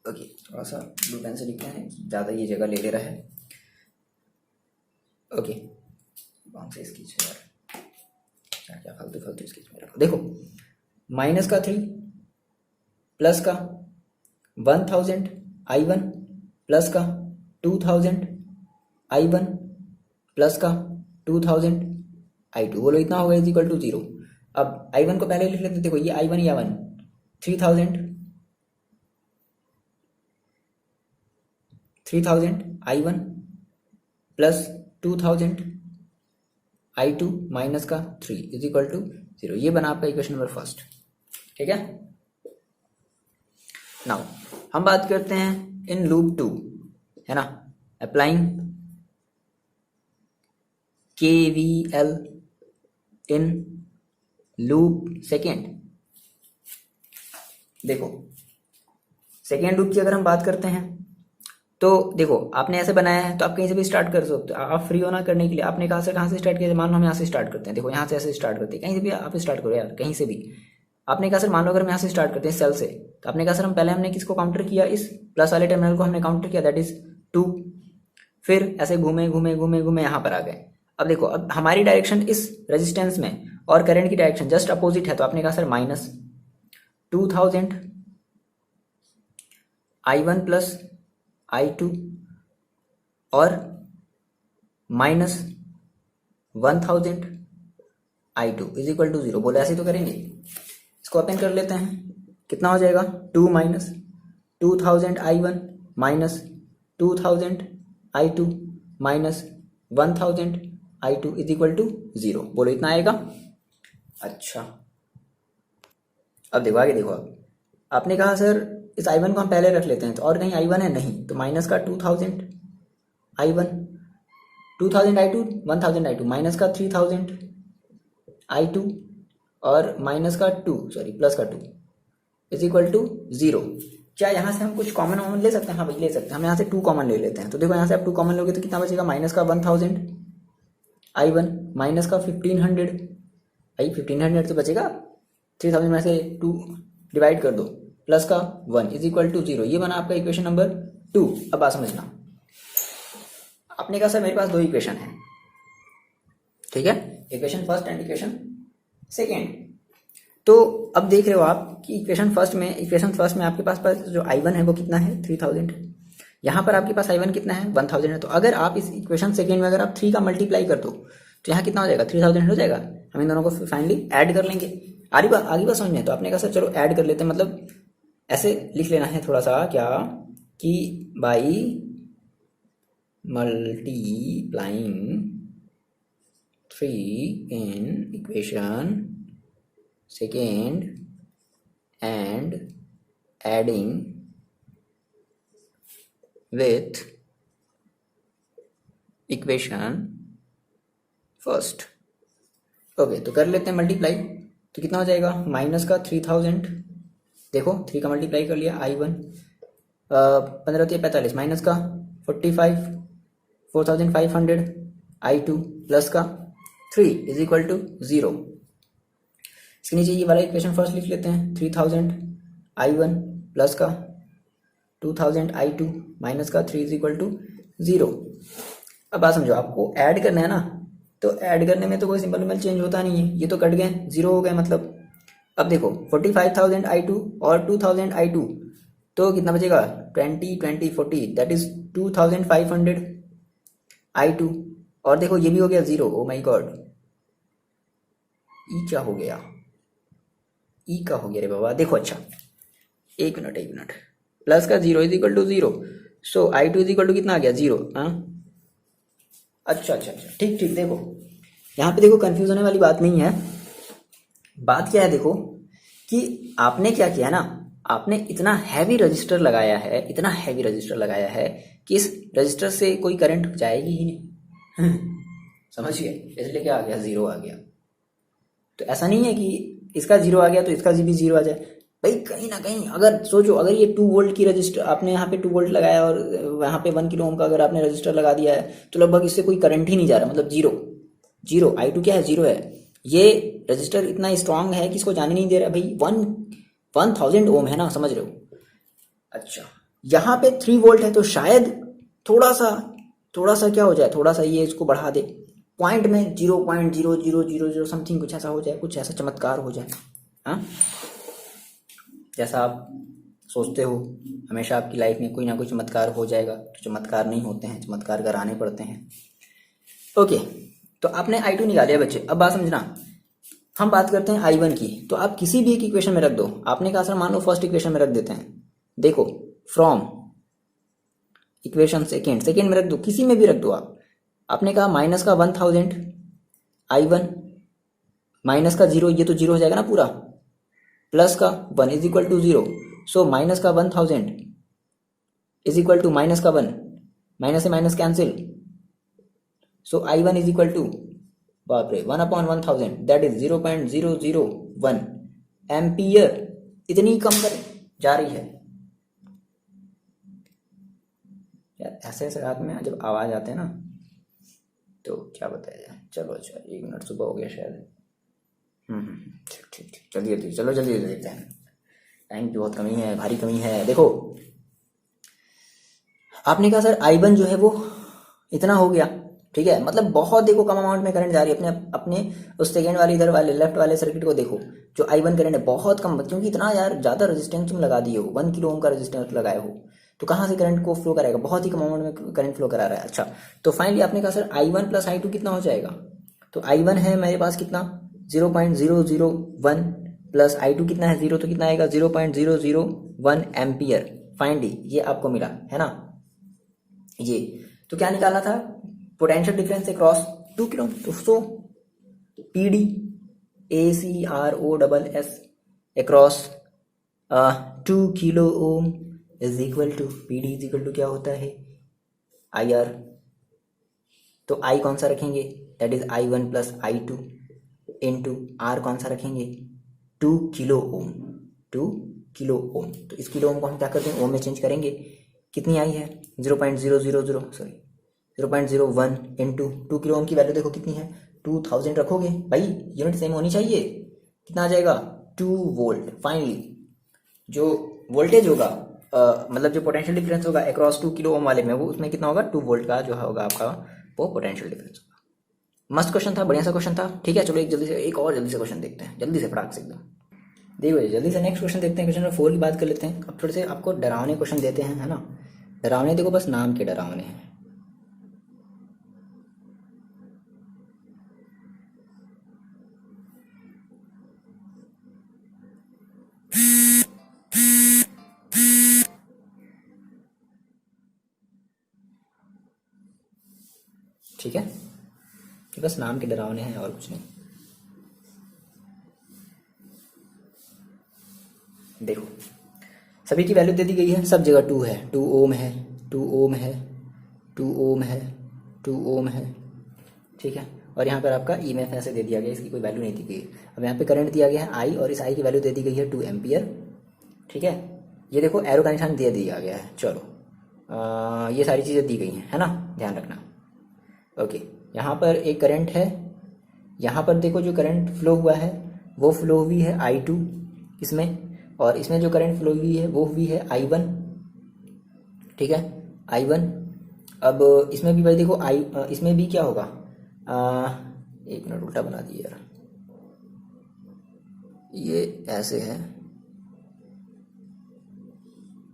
ओके थोड़ा सा ब्लू पेन से लिखते हैं, ज़्यादा ये जगह ले रहा है। ओके, कौन से स्केच है यार, क्या क्या फालतू स्केच में रखो। देखो -3 प्लस का 1000 I1 प्लस का 2000 I1 प्लस का 2000 I2, बोलो इतना होगा इज इक्वल टू 0। अब I1 को पहले लिख लेते, देखो ये I1 या 1 3000 I1 प्लस 2000 I2 माइनस का 3 इज इक्वल टू 0। ये बना आपका इक्वेशन नंबर फर्स्ट। ठीक है, नाउ हम बात करते हैं इन लूप 2, है ना, applying KVL in loop second. देखो सेकेंड लूप की अगर हम बात करते हैं तो देखो आपने ऐसे बनाया है तो आप कहीं से भी स्टार्ट कर सकते हो। आप फ्री होना करने के लिए आपने कहाँ से स्टार्ट किया, मान लो हम यहाँ से स्टार्ट करते हैं। देखो यहाँ से ऐसे स्टार्ट करते हैं, कहीं से भी आप स्टार्ट करो यार, कहीं से भी। आपने कहा सर मान लो अगर हम यहाँ से स्टार्ट करते हैं सेल से, तो आपने कहा सर हम पहले हमने किसको काउंटर किया, इस प्लस वाले टर्मिनल को हमने काउंटर किया, दैट इज 2। फिर ऐसे घूमे घूमे घूमे घूमे यहाँ पर आ गए। अब देखो अब हमारी डायरेक्शन इस रेजिस्टेंस में और करंट की डायरेक्शन जस्ट अपोजिट है, तो आपने कहा sir minus 2000 I1 plus I2 और minus 1000 I2 is equal to 0। बोले ऐसे तो करेंगे, इसको ओपन कर लेते हैं, कितना हो जाएगा 2 minus 2000 I1 minus 2000 I2 minus 1000 I2 is equal to 0। बोलो इतना आएगा। अच्छा अब देखो आगे देखो, अब आपने कहा सर इस I1 को हम पहले रख लेते हैं, तो और कहीं I1 है नहीं, तो माइनस का 2000 I1 2000 I2 1000 I2 माइनस का 3000 I2 और माइनस का 2 सॉरी प्लस का 2 इज इक्वल टू 0। क्या यहाँ से हम कुछ कॉमन वॉमन ले सकते हैं? हाँ भाई ले सकते हैं, हम यहाँ से 2 कॉमन ले लेते हैं। तो देखो यहाँ से आप 2 कॉमन लोगे तो कितना बचेगा, माइनस का 1000 I1 माइनस का 1500 भाई 1500 तो बचेगा, 3000 में से 2 डिवाइड कर दो, प्लस का 1 इज इक्वल टू 0। ये बना आपका इक्वेशन नंबर 2। अब बात समझना, आपने कहा सर मेरे पास 2 इक्वेशन है, ठीक है, equation first and equation second. तो अब देख रहे हो आप कि इक्वेशन फर्स्ट में आपके पास जो I1 है वो कितना है 3000 है, यहाँ पर आपके पास I1 कितना है 1000 है। तो अगर आप इस इक्वेशन सेकेंड में अगर आप 3 का मल्टीप्लाई कर दो तो यहाँ कितना हो जाएगा 3000 हो जाएगा। हम इन दोनों को फाइनली ऐड कर लेंगे। आगे बात समझ में, तो आपने कहा सर चलो ऐड कर लेते हैं, मतलब ऐसे लिख लेना है थोड़ा सा, क्या कि by multiplying 3 in equation second and adding with equation first. Okay तो कर लेते हैं मल्टीप्लाई, तो कितना हो जाएगा माइनस का 3000, देखो 3 का मल्टीप्लाई कर लिया I1 15 45 माइनस का 45 4500 I2 प्लस का 3 इज इक्वल टू 0। इसके नीचे ये वाला इक्वेशन फर्स्ट लिख लेते हैं, 3000 I1 प्लस का 2000 I2 माइनस का 3 इज इक्वल टू 0। अब बात समझो, आपको ऐड करना है ना, तो ऐड करने में तो कोई सिंपल चेंज होता नहीं है, ये तो कट गए 0 हो गए मतलब। अब देखो 45,000 I2 और 2000 I2 तो कितना बचेगा 20 20 40 दैट इज 2500 I2 और देखो ये भी हो गया 0। ओ माय गॉड, ई क्या हो गया, ई का हो गया रे बाबा। देखो अच्छा एक मिनट प्लस का 0 is equal to 0, so I2 is equal to कितना आ गया 0। हाँ अच्छा ठीक देखो यहाँ पे देखो कंफ्यूज होने वाली बात नहीं है। बात क्या है देखो कि आपने क्या किया ना, आपने इतना हैवी रजिस्टर लगाया है कि इस रजिस्टर से कोई करंट जाएगी ही नहीं समझ गए, इसलिए क्या आ गया 0 आ गया। तो ऐसा नहीं है कि इसका 0 आ गया तो इसका भी 0 आ जाए भाई, कहीं ना कहीं अगर सोचो, अगर ये 2 वोल्ट की रजिस्टर आपने यहाँ पे 2 वोल्ट लगाया और वहाँ पे 1 किलो ओम का अगर आपने रजिस्टर लगा दिया है तो लगभग इससे कोई करंट ही नहीं जा रहा, मतलब 0 I2 क्या है 0 है। ये रजिस्टर इतना स्ट्रांग है कि इसको जाने नहीं दे रहा भाई, 1000 ओम है ना, समझ रहे हो। अच्छा यहाँ पे 3 वोल्ट है तो शायद थोड़ा सा क्या हो जाए, थोड़ा सा ये इसको बढ़ा दे, पॉइंट में 0.0000 समथिंग कुछ ऐसा हो जाए, कुछ ऐसा चमत्कार हो जाए। हाँ जैसा आप सोचते हो हमेशा आपकी लाइफ में कोई ना कोई चमत्कार हो जाएगा, तो चमत्कार नहीं होते हैं, चमत्कार कराने पड़ते हैं। ओके तो आपने I2 निकालिया बच्चे। अब बात समझना, हम बात करते हैं I1 की, तो आप किसी भी एक इक्वेशन में रख दो। आपने कहा सर मान लो फर्स्ट इक्वेशन में रख देते हैं, देखो फ्रॉम इक्वेशन सेकेंड में रख दो, किसी में भी रख दो आप। आपने कहा माइनस का 1000 I1 माइनस का 0, ये तो 0 हो जाएगा ना पूरा, प्लस का 1 is equal to 0, so minus का 1000 इज इक्वल टू माइनस का 1, माइनस से minus cancel, so I1 is equal to, बाप रे, 1/1000 दैट इज 0.001 एम्पियर। इतनी कम कर जा रही है यार। ऐसे ऐसे रात में जब आवाज आते हैं ना तो क्या बताया जाए। चलो अच्छा 1 मिनट सुबह हो गया शायद। ठीक ठीक ठीक, जल्दी जल्दी चलो, जल्दी जल्दी देखते हैं, टाइम की बहुत कमी है, भारी कमी है। देखो आपने कहा सर I1 जो है वो इतना हो गया, ठीक है, मतलब बहुत देखो कम अमाउंट में करंट जा रही है। अपने अपने उस सेकेंड वाले इधर वाले लेफ्ट वाले सर्किट को देखो, जो I1 करंट है बहुत कम, क्योंकि इतना यार ज़्यादा रेजिस्टेंस तुम लगा दिए हो, 1 किलो ओम का रेजिस्टेंस लगाए हो, तो कहाँ से करंट को फ्लो कराएगा, बहुत ही कम अमाउंट में करंट फ्लो करा रहा है। अच्छा तो फाइनली आपने कहा सर I1 प्लस I2 कितना हो जाएगा, तो I1 है मेरे पास कितना 0.001 प्लस I2 कितना है 0, तो कितना आएगा 0.001 एम्पियर। फाइनली ये आपको मिला है ना। ये तो क्या निकालना था, पोटेंशियल डिफरेंस अक्रॉस 2 किलो, तो so PD ACROSS across 2 kilo ohm is equal to PD is equal to क्या होता है IR। तो I कौन सा रखेंगे, that is I1 plus I2 into R कौन सा रखेंगे 2 किलो ओम, 2 किलो ओम। तो इस किलो ओम को हम क्या करते हैं, ओम में चेंज करेंगे, कितनी आई है 0.001 इंटू 2 किलो ओम की वैल्यू देखो कितनी है 2000 रखोगे भाई, यूनिट सेम होनी चाहिए, कितना आ जाएगा 2 वोल्ट। फाइनली जो वोल्टेज होगा मतलब जो पोटेंशियल डिफरेंस होगा अक्रॉस 2 किलो ओम वाले में, वो उसमें कितना होगा 2 वोल्ट का जो होगा आपका वो पोटेंशियल डिफरेंस होगा। मस्त क्वेश्चन था, बढ़िया सा क्वेश्चन था, ठीक है। चलो एक जल्दी से एक और जल्दी से क्वेश्चन देखते हैं, जल्दी से फटाक से एकदम। देखो जल्दी से नेक्स्ट क्वेश्चन देखते हैं, क्वेश्चन नंबर 4 की बात कर लेते हैं। अब थोड़े से आपको डरावने क्वेश्चन देते हैं, है ना। डरावने देखो बस नाम के डरावने हैं। ठीक है, ये बस नाम के डरावने हैं और कुछ नहीं। देखो सभी की वैल्यू दे दी गई है, सब जगह 2 है, 2 ओम है, 2 ओम है, 2 ओम है, 2 ओम है, ठीक है। और यहाँ पर आपका ईएमएफ ऐसे दे दिया गया, इसकी कोई वैल्यू नहीं दी गई। अब यहाँ पे करंट दिया गया है आई, और इस आई की वैल्यू दे दी गई है 2 एम्पियर, ठीक है। ये देखो एरो का निशान दे दिया गया है। चलो ये सारी चीज़ें दी गई हैं, है ना, ध्यान रखना। ओके, यहाँ पर एक करंट है, यहाँ पर देखो जो करंट फ्लो हुआ है वो फ्लो हुई है I2 इसमें, और इसमें जो करंट फ्लो हुई है वो हुई है I1, ठीक है, I1। अब इसमें भी भाई देखो इसमें भी क्या होगा, एक मिनट उल्टा बना दिया यार, ये ऐसे है,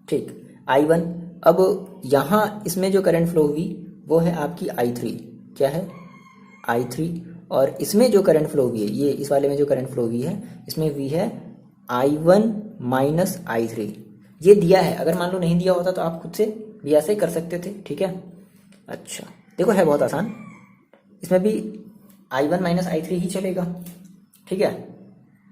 ठीक, I1। अब यहाँ इसमें जो करंट फ्लो हुई वो है आपकी I3, क्या है I3, और इसमें जो करंट फ्लो हुई है, ये इस वाले में जो करंट फ्लो हुई है इसमें हुई है I1 माइनस I3। ये दिया है, अगर मान लो नहीं दिया होता तो आप खुद से भी ऐसे ही कर सकते थे, ठीक है। अच्छा देखो है बहुत आसान, इसमें भी I1 माइनस I3 ही चलेगा, ठीक है,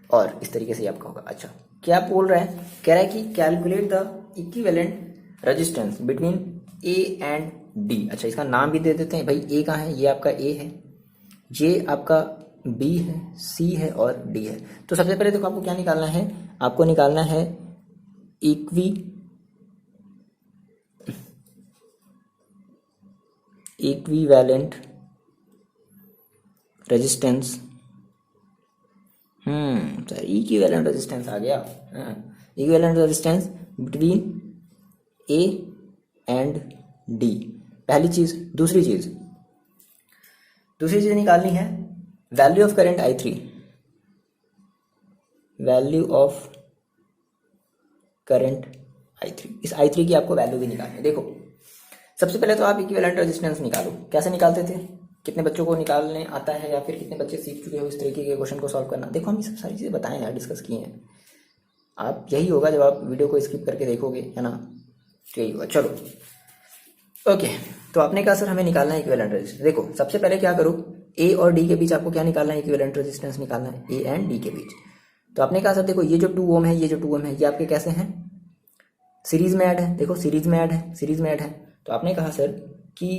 और इस तरीके से आपका होगा। अच्छा क्या बोल रहा है, कह रहा है कि calculate the equivalent resistance between A and D। अच्छा इसका नाम भी दे देते हैं भाई, A कहाँ है, ये आपका A है, ये आपका B है, C है और D है। तो सबसे पहले देखो आपको क्या निकालना है, आपको निकालना है equivalent resistance, sir equivalent resistance आ गया, equivalent resistance between A and D, पहली चीज। दूसरी चीज निकालनी है value of current I3, value of current I3, इस I3 की आपको वैल्यू भी निकालनी है। देखो सबसे पहले तो आप इक्विवेलेंट रेजिस्टेंस निकालो, कैसे निकालते थे, कितने बच्चों को निकालने आता है या फिर कितने बच्चे सीख चुके हो इस तरीके के क्वेश्चन को सॉल्व करना। देखो हम ये सब सारी चीज़ें बताए हैं, डिस्कस किए हैं, आप यही होगा जब आप वीडियो को स्किप करके देखोगे, है ना, यही होगा। चलो ओके, तो आपने कहा सर हमें निकालना है इक्विवेलेंट रेजिस्टेंस। देखो सबसे पहले क्या करो, ए और डी के बीच आपको क्या निकालना है, इक्विवेलेंट रेजिस्टेंस निकालना है ए एंड डी के बीच। तो आपने कहा सर देखो ये जो 2 ओम है, ये जो 2 ओम है, ये आपके कैसे हैं, सीरीज में ऐड है, देखो सीरीज में ऐड है, सीरीज में ऐड है। तो आपने कहा सर कि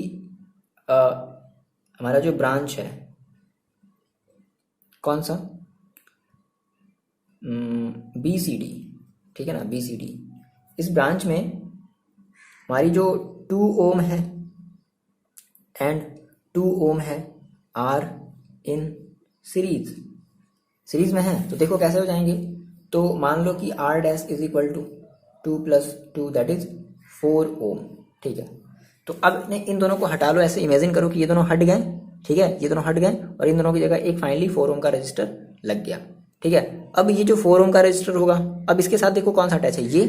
हमारा जो ब्रांच है कौन सा, बी सी डी, ठीक है ना, बी सी डी, इस ब्रांच में हमारी जो 2 ओम है एंड 2 ओम है आर इन सीरीज, सीरीज में है। तो देखो कैसे हो जाएंगे, तो मान लो कि R dash is equal to 2 + 2 that is 4 ohm, ठीक है। तो अब इन दोनों को हटा लो, ऐसे इमेजिन करो कि ये दोनों हट गए, ठीक है, ये दोनों हट गए और इन दोनों की जगह एक फाइनली 4 ओम का रजिस्टर लग गया, ठीक है। अब ये जो 4 ओम का रजिस्टर होगा, अब इसके साथ देखो कौन सा अटैच है, ये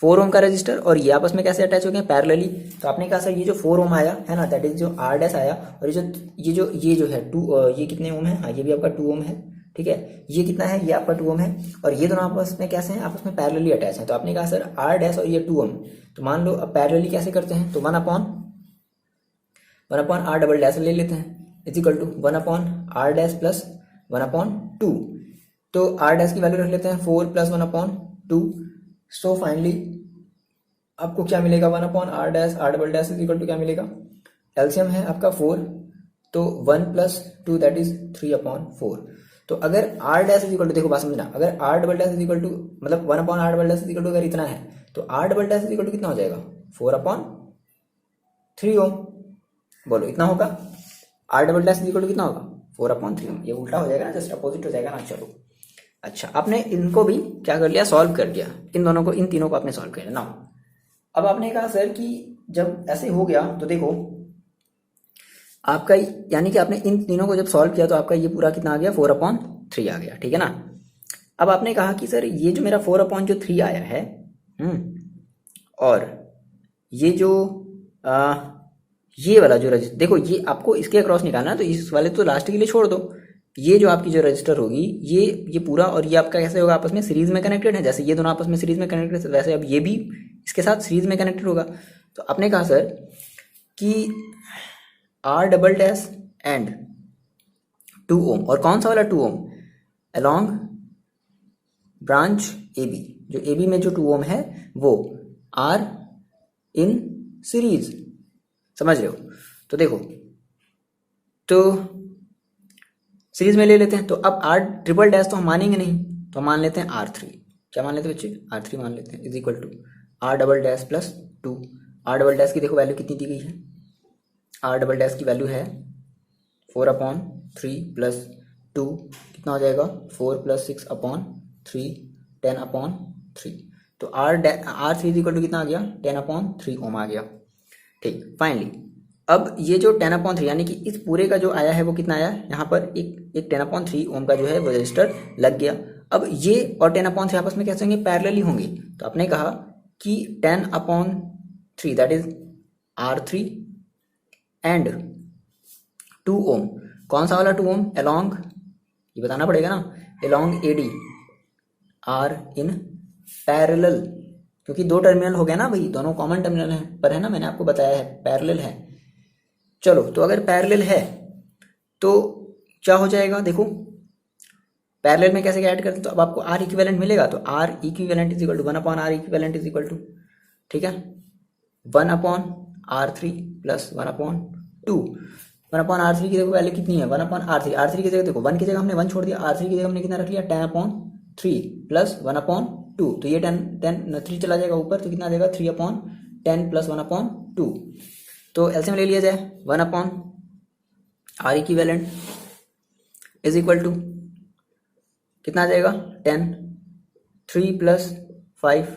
4 ओम का रजिस्टर और ये आपस में कैसे अटैच हो गए, पैरेलली। तो आपने कहा सर ये जो 4 ओम आया है ना, दैट इज जो आर डैश आया, और ये जो है 2, ये कितने ओम है, हाँ ये भी आपका 2 ओम है, ठीक है। ये कितना है, ये आपका 2 ओम है और ये दोनों आपस में कैसे हैं, आपस में पैरेलली अटैच हैं। तो आपने कहा सर आर डैश और ये 2 ओम, तो मान लो अब पैरेलली कैसे करते हैं, तो 1/r डबल डैश ले लेते हैं, is equal to 1/r dash plus 1/2। तो आर डैश की वैल्यू रख लेते हैं 4 + 1/2। सो फाइनली आपको क्या मिलेगा, 1/r dash r double dash is equal to क्या मिलेगा, एलसीएम है आपका 4, तो 1 + 2 दैट इज 3/4। तो अगर r dash is equal to, देखो बात समझना, अगर r double dash is equal to मतलब 1/r double dash is equal to अगर इतना है, तो r double dash is equal to कितना हो जाएगा, 4/3 ओम। बोलो इतना होगा, r double dash is equal to कितना होगा, 4/3 ओम। ये उल्टा हो जाएगा ना, जस्ट अपोजिट हो जाएगा ना। चलो अच्छा, आपने इनको भी क्या कर लिया, सॉल्व कर दिया, इन दोनों को, इन तीनों को आपने सॉल्व कर लिया ना। अब आपने कहा सर कि जब ऐसे हो गया तो देखो आपका, यानी कि आपने इन तीनों को जब सॉल्व किया तो आपका ये पूरा कितना आ गया, 4/3 आ गया, ठीक है ना। अब आपने कहा कि सर ये जो मेरा 4/3 आया है, और ये जो ये वाला जो रजिस्टर, देखो ये आपको इसके अक्रॉस निकालना है, तो इस वाले तो लास्ट के लिए छोड़ दो। ये जो आपकी जो रजिस्टर होगी, ये पूरा और ये आपका कैसे होगा, आपस में सीरीज में कनेक्टेड है। जैसे ये दोनों आपस में सीरीज में कनेक्टेड है, वैसे अब ये भी इसके साथ सीरीज में कनेक्टेड होगा। तो आपने कहा सर कि आर डबल डैश एंड 2 ओम, और कौन सा वाला 2 ओम, अलोंग ब्रांच ए बी, जो ए बी में जो 2 ओम है वो आर इन सीरीज, समझ रहे हो। तो देखो, तो सीरीज में ले लेते हैं, तो अब आर ट्रिपल डैश तो हम मानेंगे नहीं, तो हम मान लेते हैं R3, क्या मान लेते हैं बच्चे, R3 मान लेते हैं, is equal to R double dash plus 2। R double dash की देखो वैल्यू कितनी दी गई है, आर डबल डैश की वैल्यू है 4/3 + 2 कितना हो जाएगा, 4 + 6/3 10/3। तो R3 इज इक्वल टू कितना आ गया, 10/3 ओम आ गया, ठीक। फाइनली अब ये जो 10/3 यानी कि इस पूरे का जो आया है वो कितना आया, यहाँ पर एक 10/3 ओम का जो है वो रजिस्टर लग गया। अब ये और 10/3 आपस में कैसे होंगे, पैरेलली होंगे। तो आपने कहा कि 10/3 दैट इज R3 एंड 2 ओम, कौन सा वाला 2 ओम, अलोंग, ये बताना पड़ेगा ना, along AD are in parallel, क्योंकि 2 टर्मिनल हो गया ना भाई, दोनों कॉमन टर्मिनल है, पर है ना, मैंने आपको बताया है पैरेलल है। चलो, तो अगर पैरेलल है तो क्या हो जाएगा, देखो पैरेलल में कैसे ऐड करते हैं, तो अब आपको R इक्विवेलेंट मिलेगा, तो R equivalent is equal to 1/R equivalent is equal to, ठीक है, 1/R3 + 1/2। 1/R3 की देखो वैल्यू कितनी है, 1/R3, R3 की जगह देखो 1 की जगह हमने 1 छोड़ दिया, R3 की जगह हमने कितना रख लिया, 10/3 + 1/2। तो ये 3 चला जाएगा ऊपर, तो कितना आ जाएगा, 3/10 + 1/2। तो एलसीएम ले लिया जाए, 1/R equivalent is equal to कितना आ जाएगा, 10, 3 + 5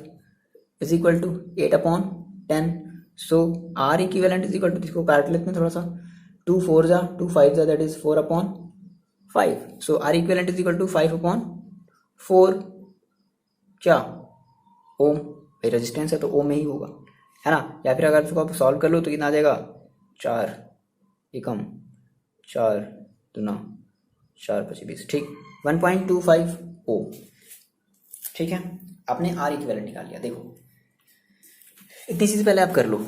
is equal to 8/10। So R equivalent is equal to, इसको काट लेते हैं थोड़ा सा, 2 4 जा 2 5 जा that is 4/5। So R equivalent is equal to 5/4 क्या ओम, भाई रेजिस्टेंस है तो ओम में ही होगा, है ना। या फिर अगर इसको आप सॉल्व कर लो तो कितना आ जाएगा, 4 एकम 4 दूना 4 × 20, ठीक, 1.25 ओम, ठीक है। आपने R इक्विवेलेंट निकाल लिया। देखो इतनी चीज़ पहले आप कर लो,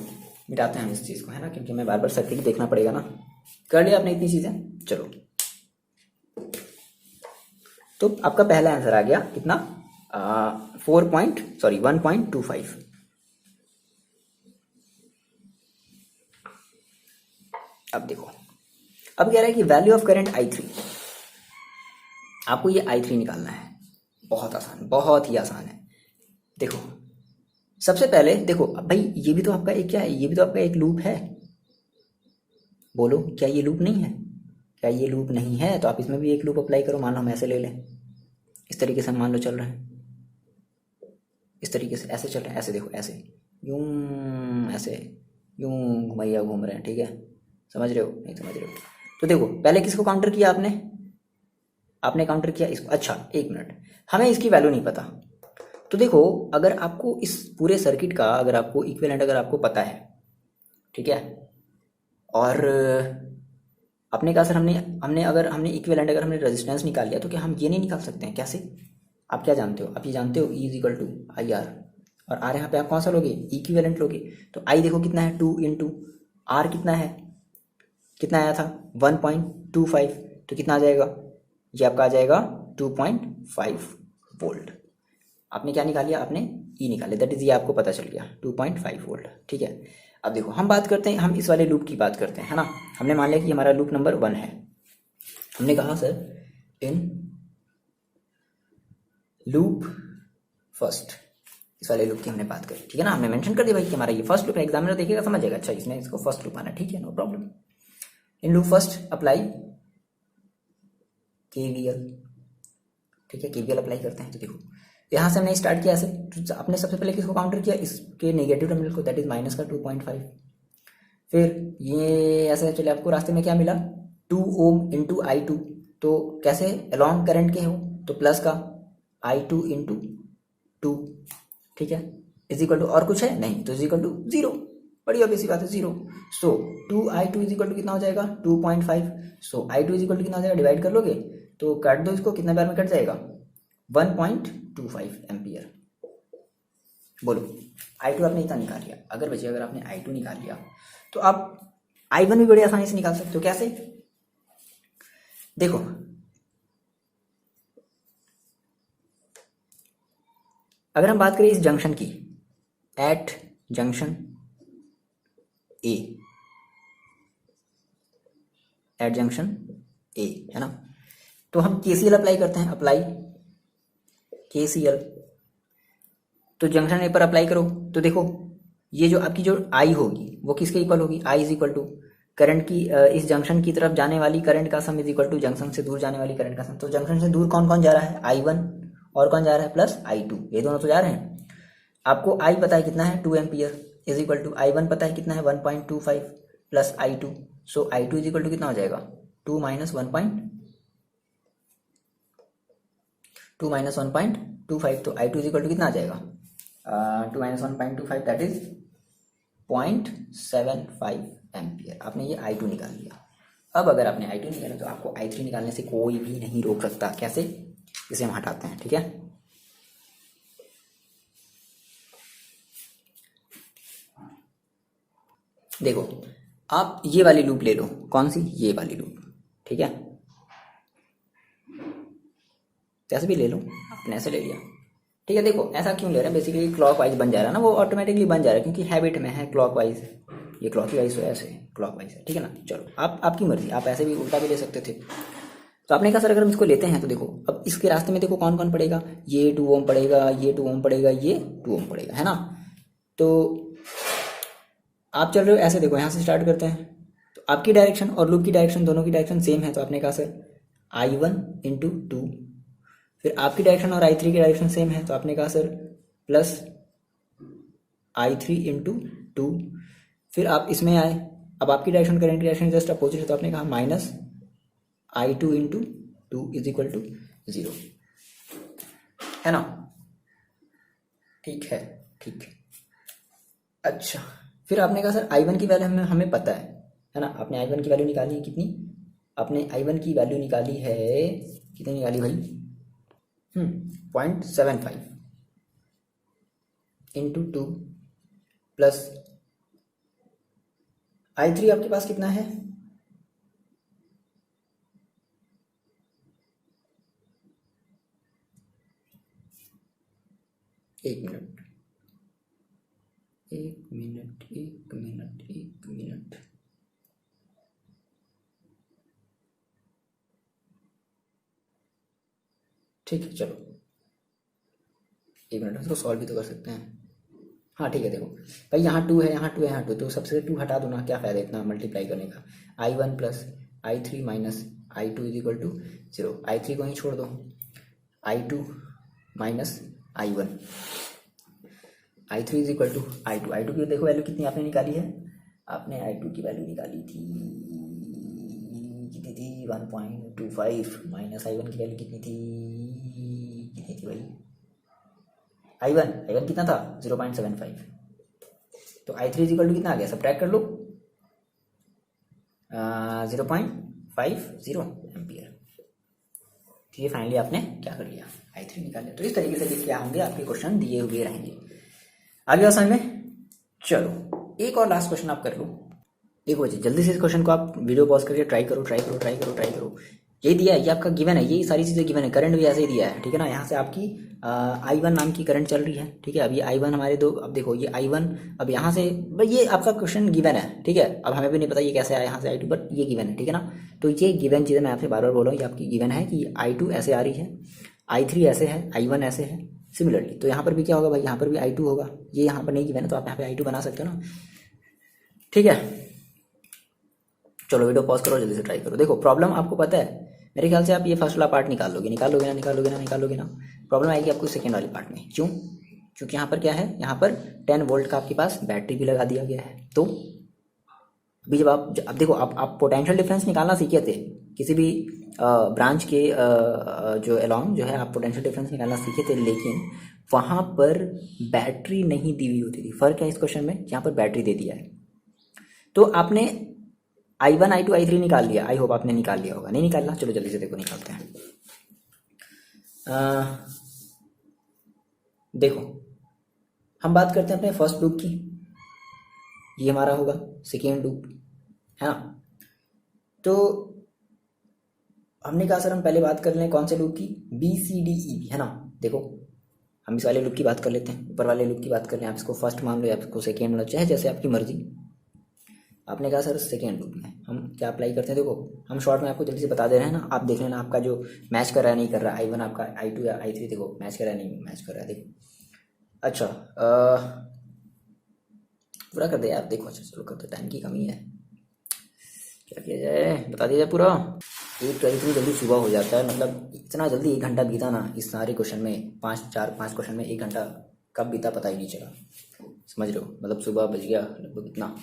मिटाते हैं हम इस चीज़ को, है ना, क्योंकि मैं बार बार सर्किट देखना पड़ेगा ना। कर लिया आपने इतनी चीजें। चलो, तो आपका पहला आंसर आ गया कितना, 1.25। अब देखो, अब कह रहा है कि वैल्यू ऑफ करंट I3, आपको ये I3 निकालना है। बहुत आसान, बहुत ही आसान है। देखो सबसे पहले देखो, अब भाई ये भी तो आपका एक क्या है, ये भी तो आपका एक लूप है। बोलो क्या ये लूप नहीं है? क्या ये लूप नहीं है? तो आप इसमें भी एक लूप अप्लाई करो। मान लो हम ऐसे ले लें, इस तरीके से मान लो चल रहे हैं, इस तरीके से ऐसे चल रहे हैं, ऐसे देखो, ऐसे यूं, ऐसे यूं घुमैया घूम रहे हैं, ठीक है? समझ रहे हो? नहीं समझ रहे हो? तो देखो पहले किसको काउंटर किया आपने? आपने काउंटर किया इसको। अच्छा एक मिनट, हमें इसकी वैल्यू नहीं पता। तो देखो अगर आपको इस पूरे सर्किट का अगर आपको इक्विवेलेंट अगर आपको पता है, ठीक है, और आपने कहा सर हमने हमने अगर हमने इक्विवेलेंट अगर हमने रेजिस्टेंस निकाल लिया, तो क्या हम ये नहीं निकाल सकते हैं? कैसे? आप क्या जानते हो? आप ये जानते हो E is equal to I R, और आर यहाँ पे आप कौन सा लोगे? इक्विवेलेंट लोगे। तो आई देखो कितना है, 2 इंटू आर कितना है, कितना आया था 1.25, तो कितना आ जाएगा? ये आपका आ जाएगा 2.5 वोल्ट। आपने क्या निकाल लिया? आपने ई निकाले, दैट इज ये आपको पता चल गया 2.5 वोल्ट, ठीक है। अब देखो हम बात करते हैं, हम इस वाले लूप की बात करते हैं, है ना। हमने मान लिया कि हमारा लूप नंबर 1 है। हमने कहा सर इन लूप फर्स्ट, इस वाले लूप की हमने बात करी, ठीक है ना। हमने मेंशन कर दिया भाई कि हमारा ये फर्स्ट लूप है, एग्जामिनर देखेगा समझ जाएगा, अच्छा इसमें इसको फर्स्ट लूप आना, ठीक है, no problem. In loop first apply KVL, ठीक है, केवीएल अप्लाई करते हैं। तो देखो यहाँ से हमने स्टार्ट किया ऐसे, तो आपने सबसे पहले किसको काउंटर किया? इसके नेगेटिव टर्मिनल को, दैट इज माइनस का 2.5। फिर ये ऐसे चले, आपको रास्ते में क्या मिला? 2 ओम इंटू I2, तो कैसे अलॉन्ग करंट के हो, तो प्लस का I2 इंटू 2, ठीक है, इज इक्वल टू, और कुछ है नहीं, तो इज इक्वल टू 0। बड़ी ऑब्वियस सी बात है, 0। सो 2I2 इज इक्वल टू कितना हो जाएगा? 2.5। सो I2 इज इक्वल टू कितना हो जाएगा? डिवाइड कर लोगे तो काट दो इसको, कितना बार में कट जाएगा? 1.25 एम्पियर। बोलो I2 आपने इतना निकाल लिया। अगर बच्चे अगर आपने I2 निकाल लिया, तो आप I1 भी बड़ी आसानी से निकाल सकते हो। कैसे? देखो अगर हम बात करें इस जंक्शन की, एट जंक्शन ए, एट जंक्शन ए, है ना, तो हम KCL अप्लाई करते हैं। अप्लाई KCL, तो जंक्शन ए पर अप्लाई करो, तो देखो ये जो आपकी जो आई होगी वो किसके इक्वल होगी? I is equal to current की, इस जंक्शन की तरफ जाने वाली करंट का सम इज इक्वल टू जंक्शन से दूर जाने वाली करंट का सम। तो जंक्शन से दूर कौन कौन जा रहा है? I1, और कौन जा रहा है? प्लस I2, ये दोनों तो जा रहे हैं। आपको I पता है कितना है? 2 ampere, is equal to I1 पता है कितना है? 1.25 plus I2। So I2 is equal to कितना हो जाएगा? 2 माइनस 1.25, तो I2 इज इक्वल टू कितना आ जाएगा? 2 माइनस 1.25 दैट इज 0.75 एम्पियर। आपने ये I2 निकाल लिया। अब अगर आपने I2 निकाला तो आपको I3 निकालने से कोई भी नहीं रोक सकता। कैसे? इसे हम हटाते हैं, ठीक है। देखो आप ये वाली लूप ले लो, कौन सी? ये वाली लूप, ठीक है, जैसे भी ले लो, आपने ऐसे ले लिया, ठीक है। देखो ऐसा क्यों ले रहे हैं? बेसिकली क्लॉकवाइज बन जा रहा है ना, वो ऑटोमेटिकली बन जा रहा है क्योंकि हैबिट में है क्लॉकवाइज। ये क्लॉकवाइज तो ऐसे क्लॉकवाइज है, ठीक है ना। चलो आप आपकी मर्जी, आप ऐसे भी उल्टा भी ले सकते थे। तो आपने कहा सर अगर हम इसको लेते हैं तो देखो अब इसके रास्ते में देखो कौन कौन पड़ेगा? ये 2 ओम पड़ेगा, ये 2 ओम पड़ेगा, ये 2 ओम पड़ेगा, है ना। तो आप चल रहे हो ऐसे, देखो यहाँ से स्टार्ट करते हैं, तो आपकी डायरेक्शन और लूप की डायरेक्शन दोनों की डायरेक्शन सेम है। तो आपने कहा सर I1 इंटू 2, फिर आपकी डायरेक्शन और I3 की डायरेक्शन सेम है, तो आपने कहा सर प्लस I3 इंटू 2। फिर आप इसमें आए, अब आपकी डायरेक्शन करंट की डायरेक्शन जस्ट अपोजिट है, तो आपने कहा minus I2 into 2 is equal to 0, है ना। ठीक है, ठीक है। अच्छा फिर आपने कहा सर I1 की वैल्यू हमें पता है ना। आपने I1 की वैल्यू निकाली है कितनी? आपने I1 की वैल्यू निकाली है, कितनी निकाली भाई? 0.75 इंटू 2 प्लस I3 आपके पास कितना है? एक मिनट, एक मिनट, एक मिनट, एक मिनट। ठीक है, चलो एक मिनट, इसको सॉल्व भी तो कर सकते हैं। हाँ ठीक है, देखो भाई यहाँ 2 है, यहाँ 2 है, यहाँ 2, तो सबसे 2 हटा दो ना, क्या फ़ायदा इतना मल्टीप्लाई करने का। I1 plus I3 minus I2 is equal to 0। I3 को ही छोड़ दो, I2 minus I1, I3 is equal to I2। I2 की देखो वैल्यू कितनी आपने निकाली है, आपने I2 की वैल्यू निकाली थी, कितनी थी 1.25, माइनस I1 की वैल्यू कितनी थी भाई, I1 कितना था 0.75, तो I3 इज इक्वल टू कितना आ गया, सब्ट्रैक्ट कर लो 0.50 एम्पियर। तो ये फाइनली आपने क्या कर लिया, I3 निकाल लिया। तो इस तरीके से क्या होंगे आपके क्वेश्चन दिए हुए रहेंगे। आगे बात समझ में। चलो एक और लास्ट क्वेश्चन आप कर लो। देखो जी, जल्दी से इस क्वेश्चन को आप वीडियो पॉज करके ट्राई करो। ये दिया है, ये आपका गिवन है, ये सारी चीज़ें गिवन है, करंट भी ऐसे ही दिया है, ठीक है ना। यहाँ से आपकी I1 नाम की करंट चल रही है, ठीक है। अब ये I1 हमारे दो, अब देखो ये I1, अब यहाँ से भाई ये आपका क्वेश्चन गिवन है, ठीक है। अब हमें भी नहीं पता ये कैसे आया यहाँ से I2, बट ये गिवन है, ठीक है ना। तो ये गिवन चीज़ें मैं आपसे बार बार बोल रहा हूँ, ये आपकी गिवन है कि I2 ऐसे आ रही है, I3 ऐसे है, I1 ऐसे है। सिमिलरली तो यहाँ पर भी क्या होगा भाई, यहाँ पर भी I2 होगा, ये यहाँ पर नहीं गिवन है तो आप यहाँ पे I2 बना सकते हो ना, ठीक है। चलो वीडियो पॉज करो, जल्दी से ट्राई करो। देखो प्रॉब्लम आपको पता है, मेरे ख्याल से आप ये फर्स्ट वाला पार्ट निकाल लोगे ना। प्रॉब्लम आएगी आपको सेकेंड वाले पार्ट में। क्यों? क्योंकि यहाँ पर क्या है, यहाँ पर 10 वोल्ट का आपके पास बैटरी भी लगा दिया गया है। तो अभी जब आप देखो, आप पोटेंशियल डिफरेंस निकालना सीखे थे किसी भी ब्रांच के जो अलॉन्ग जो है, आप पोटेंशियल डिफरेंस निकालना सीखे थे, लेकिन वहाँ पर बैटरी नहीं दी हुई होती थी। फर्क है इस क्वेश्चन में, यहाँ पर बैटरी दे दिया है। तो आपने I1, I2, I3 निकाल लिया, आई होप आपने निकाल लिया होगा। नहीं निकालना, चलो जल्दी से देखो निकालते हैं। देखो हम बात करते हैं अपने फर्स्ट लूप की, ये हमारा होगा सेकेंड लूप, है ना। तो हमने कहा सर हम पहले बात कर लें कौन से लूप की, BCDE, है ना। देखो हम इस वाले लूप की बात कर लेते हैं, ऊपर वाले लूप की बात कर लें। आप इसको फर्स्ट मान लो या इसको सेकेंड मान लो, चाहे जैसे आपकी मर्जी। आपने कहा सर सेकेंड लूप में हम क्या अप्लाई करते हैं, देखो हम शॉर्ट में आपको जल्दी से बता दे रहे हैं ना, आप देख लेना आपका जो मैच कर रहा है नहीं कर रहा है, I1 आपका I2 या I3, देखो मैच कर रहा है नहीं मैच कर रहा है, देखो। अच्छा पूरा कर दे यार, देखो अच्छा चलो करते, टाइम की कमी है, क्या किया जाए बता दिया जाए पूरा। एक तो इतनी जल्दी सुबह हो जाता है, मतलब इतना जल्दी 1 घंटा बीता ना इस सारे क्वेश्चन में, 5 क्वेश्चन में 1 घंटा कब बीता पता ही नहीं चला, समझ रहे हो। मतलब सुबह बज गया लगभग इतना।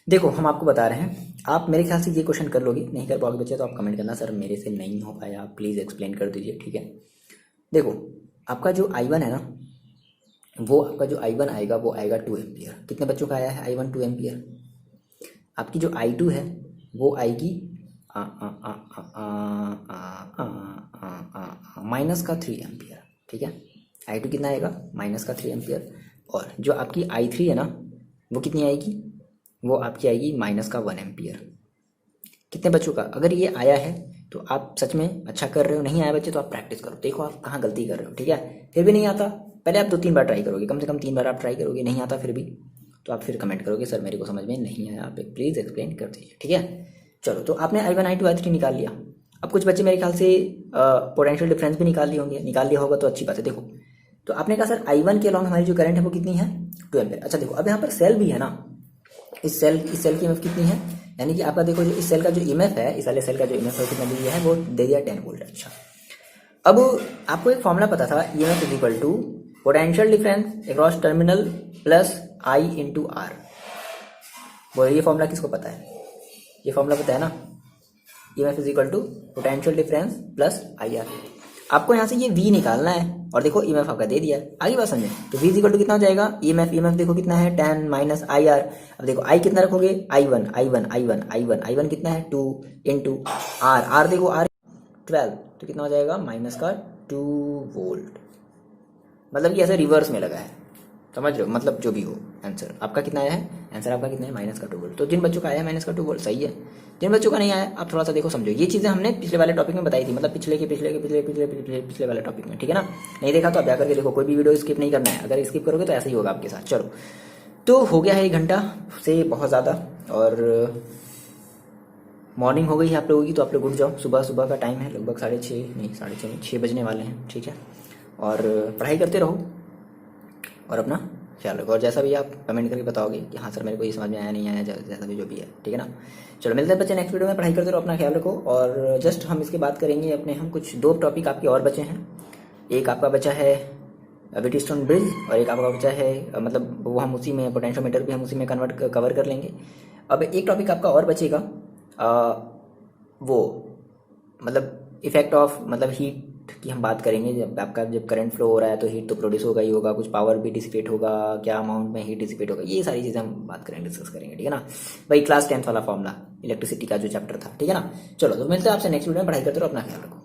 देखो हम आपको बता रहे हैं, आप मेरे ख्याल से ये क्वेश्चन कर लोगे, नहीं कर पाओगे बच्चे तो आप कमेंट करना, सर मेरे से नहीं हो पाया, आप प्लीज़ एक्सप्लेन कर दीजिए, ठीक है। देखो आपका जो I1 है ना, वो आपका जो I1 आएगा वो आएगा 2 एम्पियर। कितने बच्चों का आया है I1 2 एम्पियर। आपकी जो I2 है वो आएगी माइनस का 3 एम्पियर, ठीक है। I2 कितना आएगा, माइनस का 3 एम्पियर। और जो आपकी I3 है ना, वो कितनी आएगी, वो आपकी आएगी माइनस का 1 एम्पियर। कितने बच्चों का, अगर ये आया है तो आप सच में अच्छा कर रहे हो, नहीं आया बच्चे तो आप प्रैक्टिस करो, देखो आप कहाँ गलती कर रहे हो, ठीक है। फिर भी नहीं आता, पहले आप 2-3 बार ट्राई करोगे, कम से कम 3 बार आप ट्राई करोगे, नहीं आता फिर भी, तो आप फिर कमेंट करोगे सर मेरे को समझ में नहीं आया, आप प्लीज़ एक्सप्लेन कर दीजिए, ठीक है। चलो तो आपने I1, I2, I3 निकाल लिया। अब कुछ बच्चे मेरे ख्याल से पोटेंशियल डिफरेंस भी निकाल लिए होंगे, निकाल लिया होगा तो अच्छी बात है। देखो तो आपने कहा सर I1 के अलॉन्ग हमारी जो करंट है वो कितनी है, 2 एम्पियर। अच्छा देखो अब यहाँ पर सेल भी है ना, इस सेल की EMF कितनी है, यानी कि आपका देखो जो इस सेल का जो EMF है, इस वाले सेल का जो EMF है कितना दिया है, वो दे दिया 10 वोल्ट। अच्छा अब आपको एक फॉर्मूला पता था, EMF is equal to potential difference across terminal plus I into R। वो ये फॉर्मूला किसको पता है, ये फॉर्मूला पता है ना, EMF is equal to potential difference plus IR। आपको यहाँ से ये V निकालना है, और देखो EMF आपका दे दिया है, आगे बात समझे। तो V इज इक्वल टू कितना हो जाएगा, EMF देखो कितना है 10 माइनस IR। अब देखो I कितना रखोगे, I1 कितना है 2 इंटू R देखो R 12, तो कितना हो जाएगा माइनस का 2 वोल्ट। मतलब कि ऐसे रिवर्स में लगा है, समझ रहे हो, मतलब जो भी हो आंसर आपका कितना आया है, आंसर आपका कितना है -2 वोल्ट। तो जिन बच्चों का आया है -2 वोल्ट सही है, जिन बच्चों का नहीं आया आप थोड़ा सा देखो समझो, ये चीज़ें हमने पिछले वाले टॉपिक में बताई थी, मतलब पिछले वाले टॉपिक में, ठीक है ना। नहीं देखा तो आप जाकर के देखो, कोई भी वीडियो स्किप नहीं करना है, अगर स्किप करोगे तो ऐसा ही होगा आपके साथ। चलो तो हो गया है 1 घंटा से बहुत ज़्यादा, और मॉर्निंग हो गई है आप लोगों की, तो आप लोग उठ जाओ, सुबह सुबह का टाइम है, लगभग 6:30 बजने वाले हैं, ठीक है। और पढ़ाई करते रहो और अपना ख्याल रखो, और जैसा भी आप कमेंट करके बताओगे कि हाँ सर मेरे को ये समझ में आया नहीं आया, जैसा भी जो भी है, ठीक है ना। चलो मिलते हैं बच्चे नेक्स्ट वीडियो में, पढ़ाई करते रहो, अपना ख्याल रखो। और जस्ट हम इसके बात करेंगे अपने, हम कुछ 2 टॉपिक आपके और बचे हैं। एक आपका बचा है व्हीटस्टोन ब्रिज, और एक आपका बचा है मतलब वो हम उसी में पोटेंशियोमीटर भी हम उसी में कवर कर लेंगे। अब एक टॉपिक आपका और बचेगा, वो मतलब इफेक्ट ऑफ मतलब हीट की हम बात करेंगे। जब करंट फ्लो हो रहा है तो हीट तो प्रोड्यूस होगा ही होगा, कुछ पावर भी डिसिपेट होगा, क्या अमाउंट में हीट डिसिपेट होगा, ये सारी चीज़ें हम बात करेंगे, डिस्कस करेंगे, ठीक है ना। भाई क्लास 10th वाला फॉर्मूला इलेक्ट्रिसिटी का जो चैप्टर था, ठीक है ना। चलो तो मिलते हैं आपसे नेक्स्ट वीडियो में, पढ़ाई करते रहो, अपना ख्याल रखो।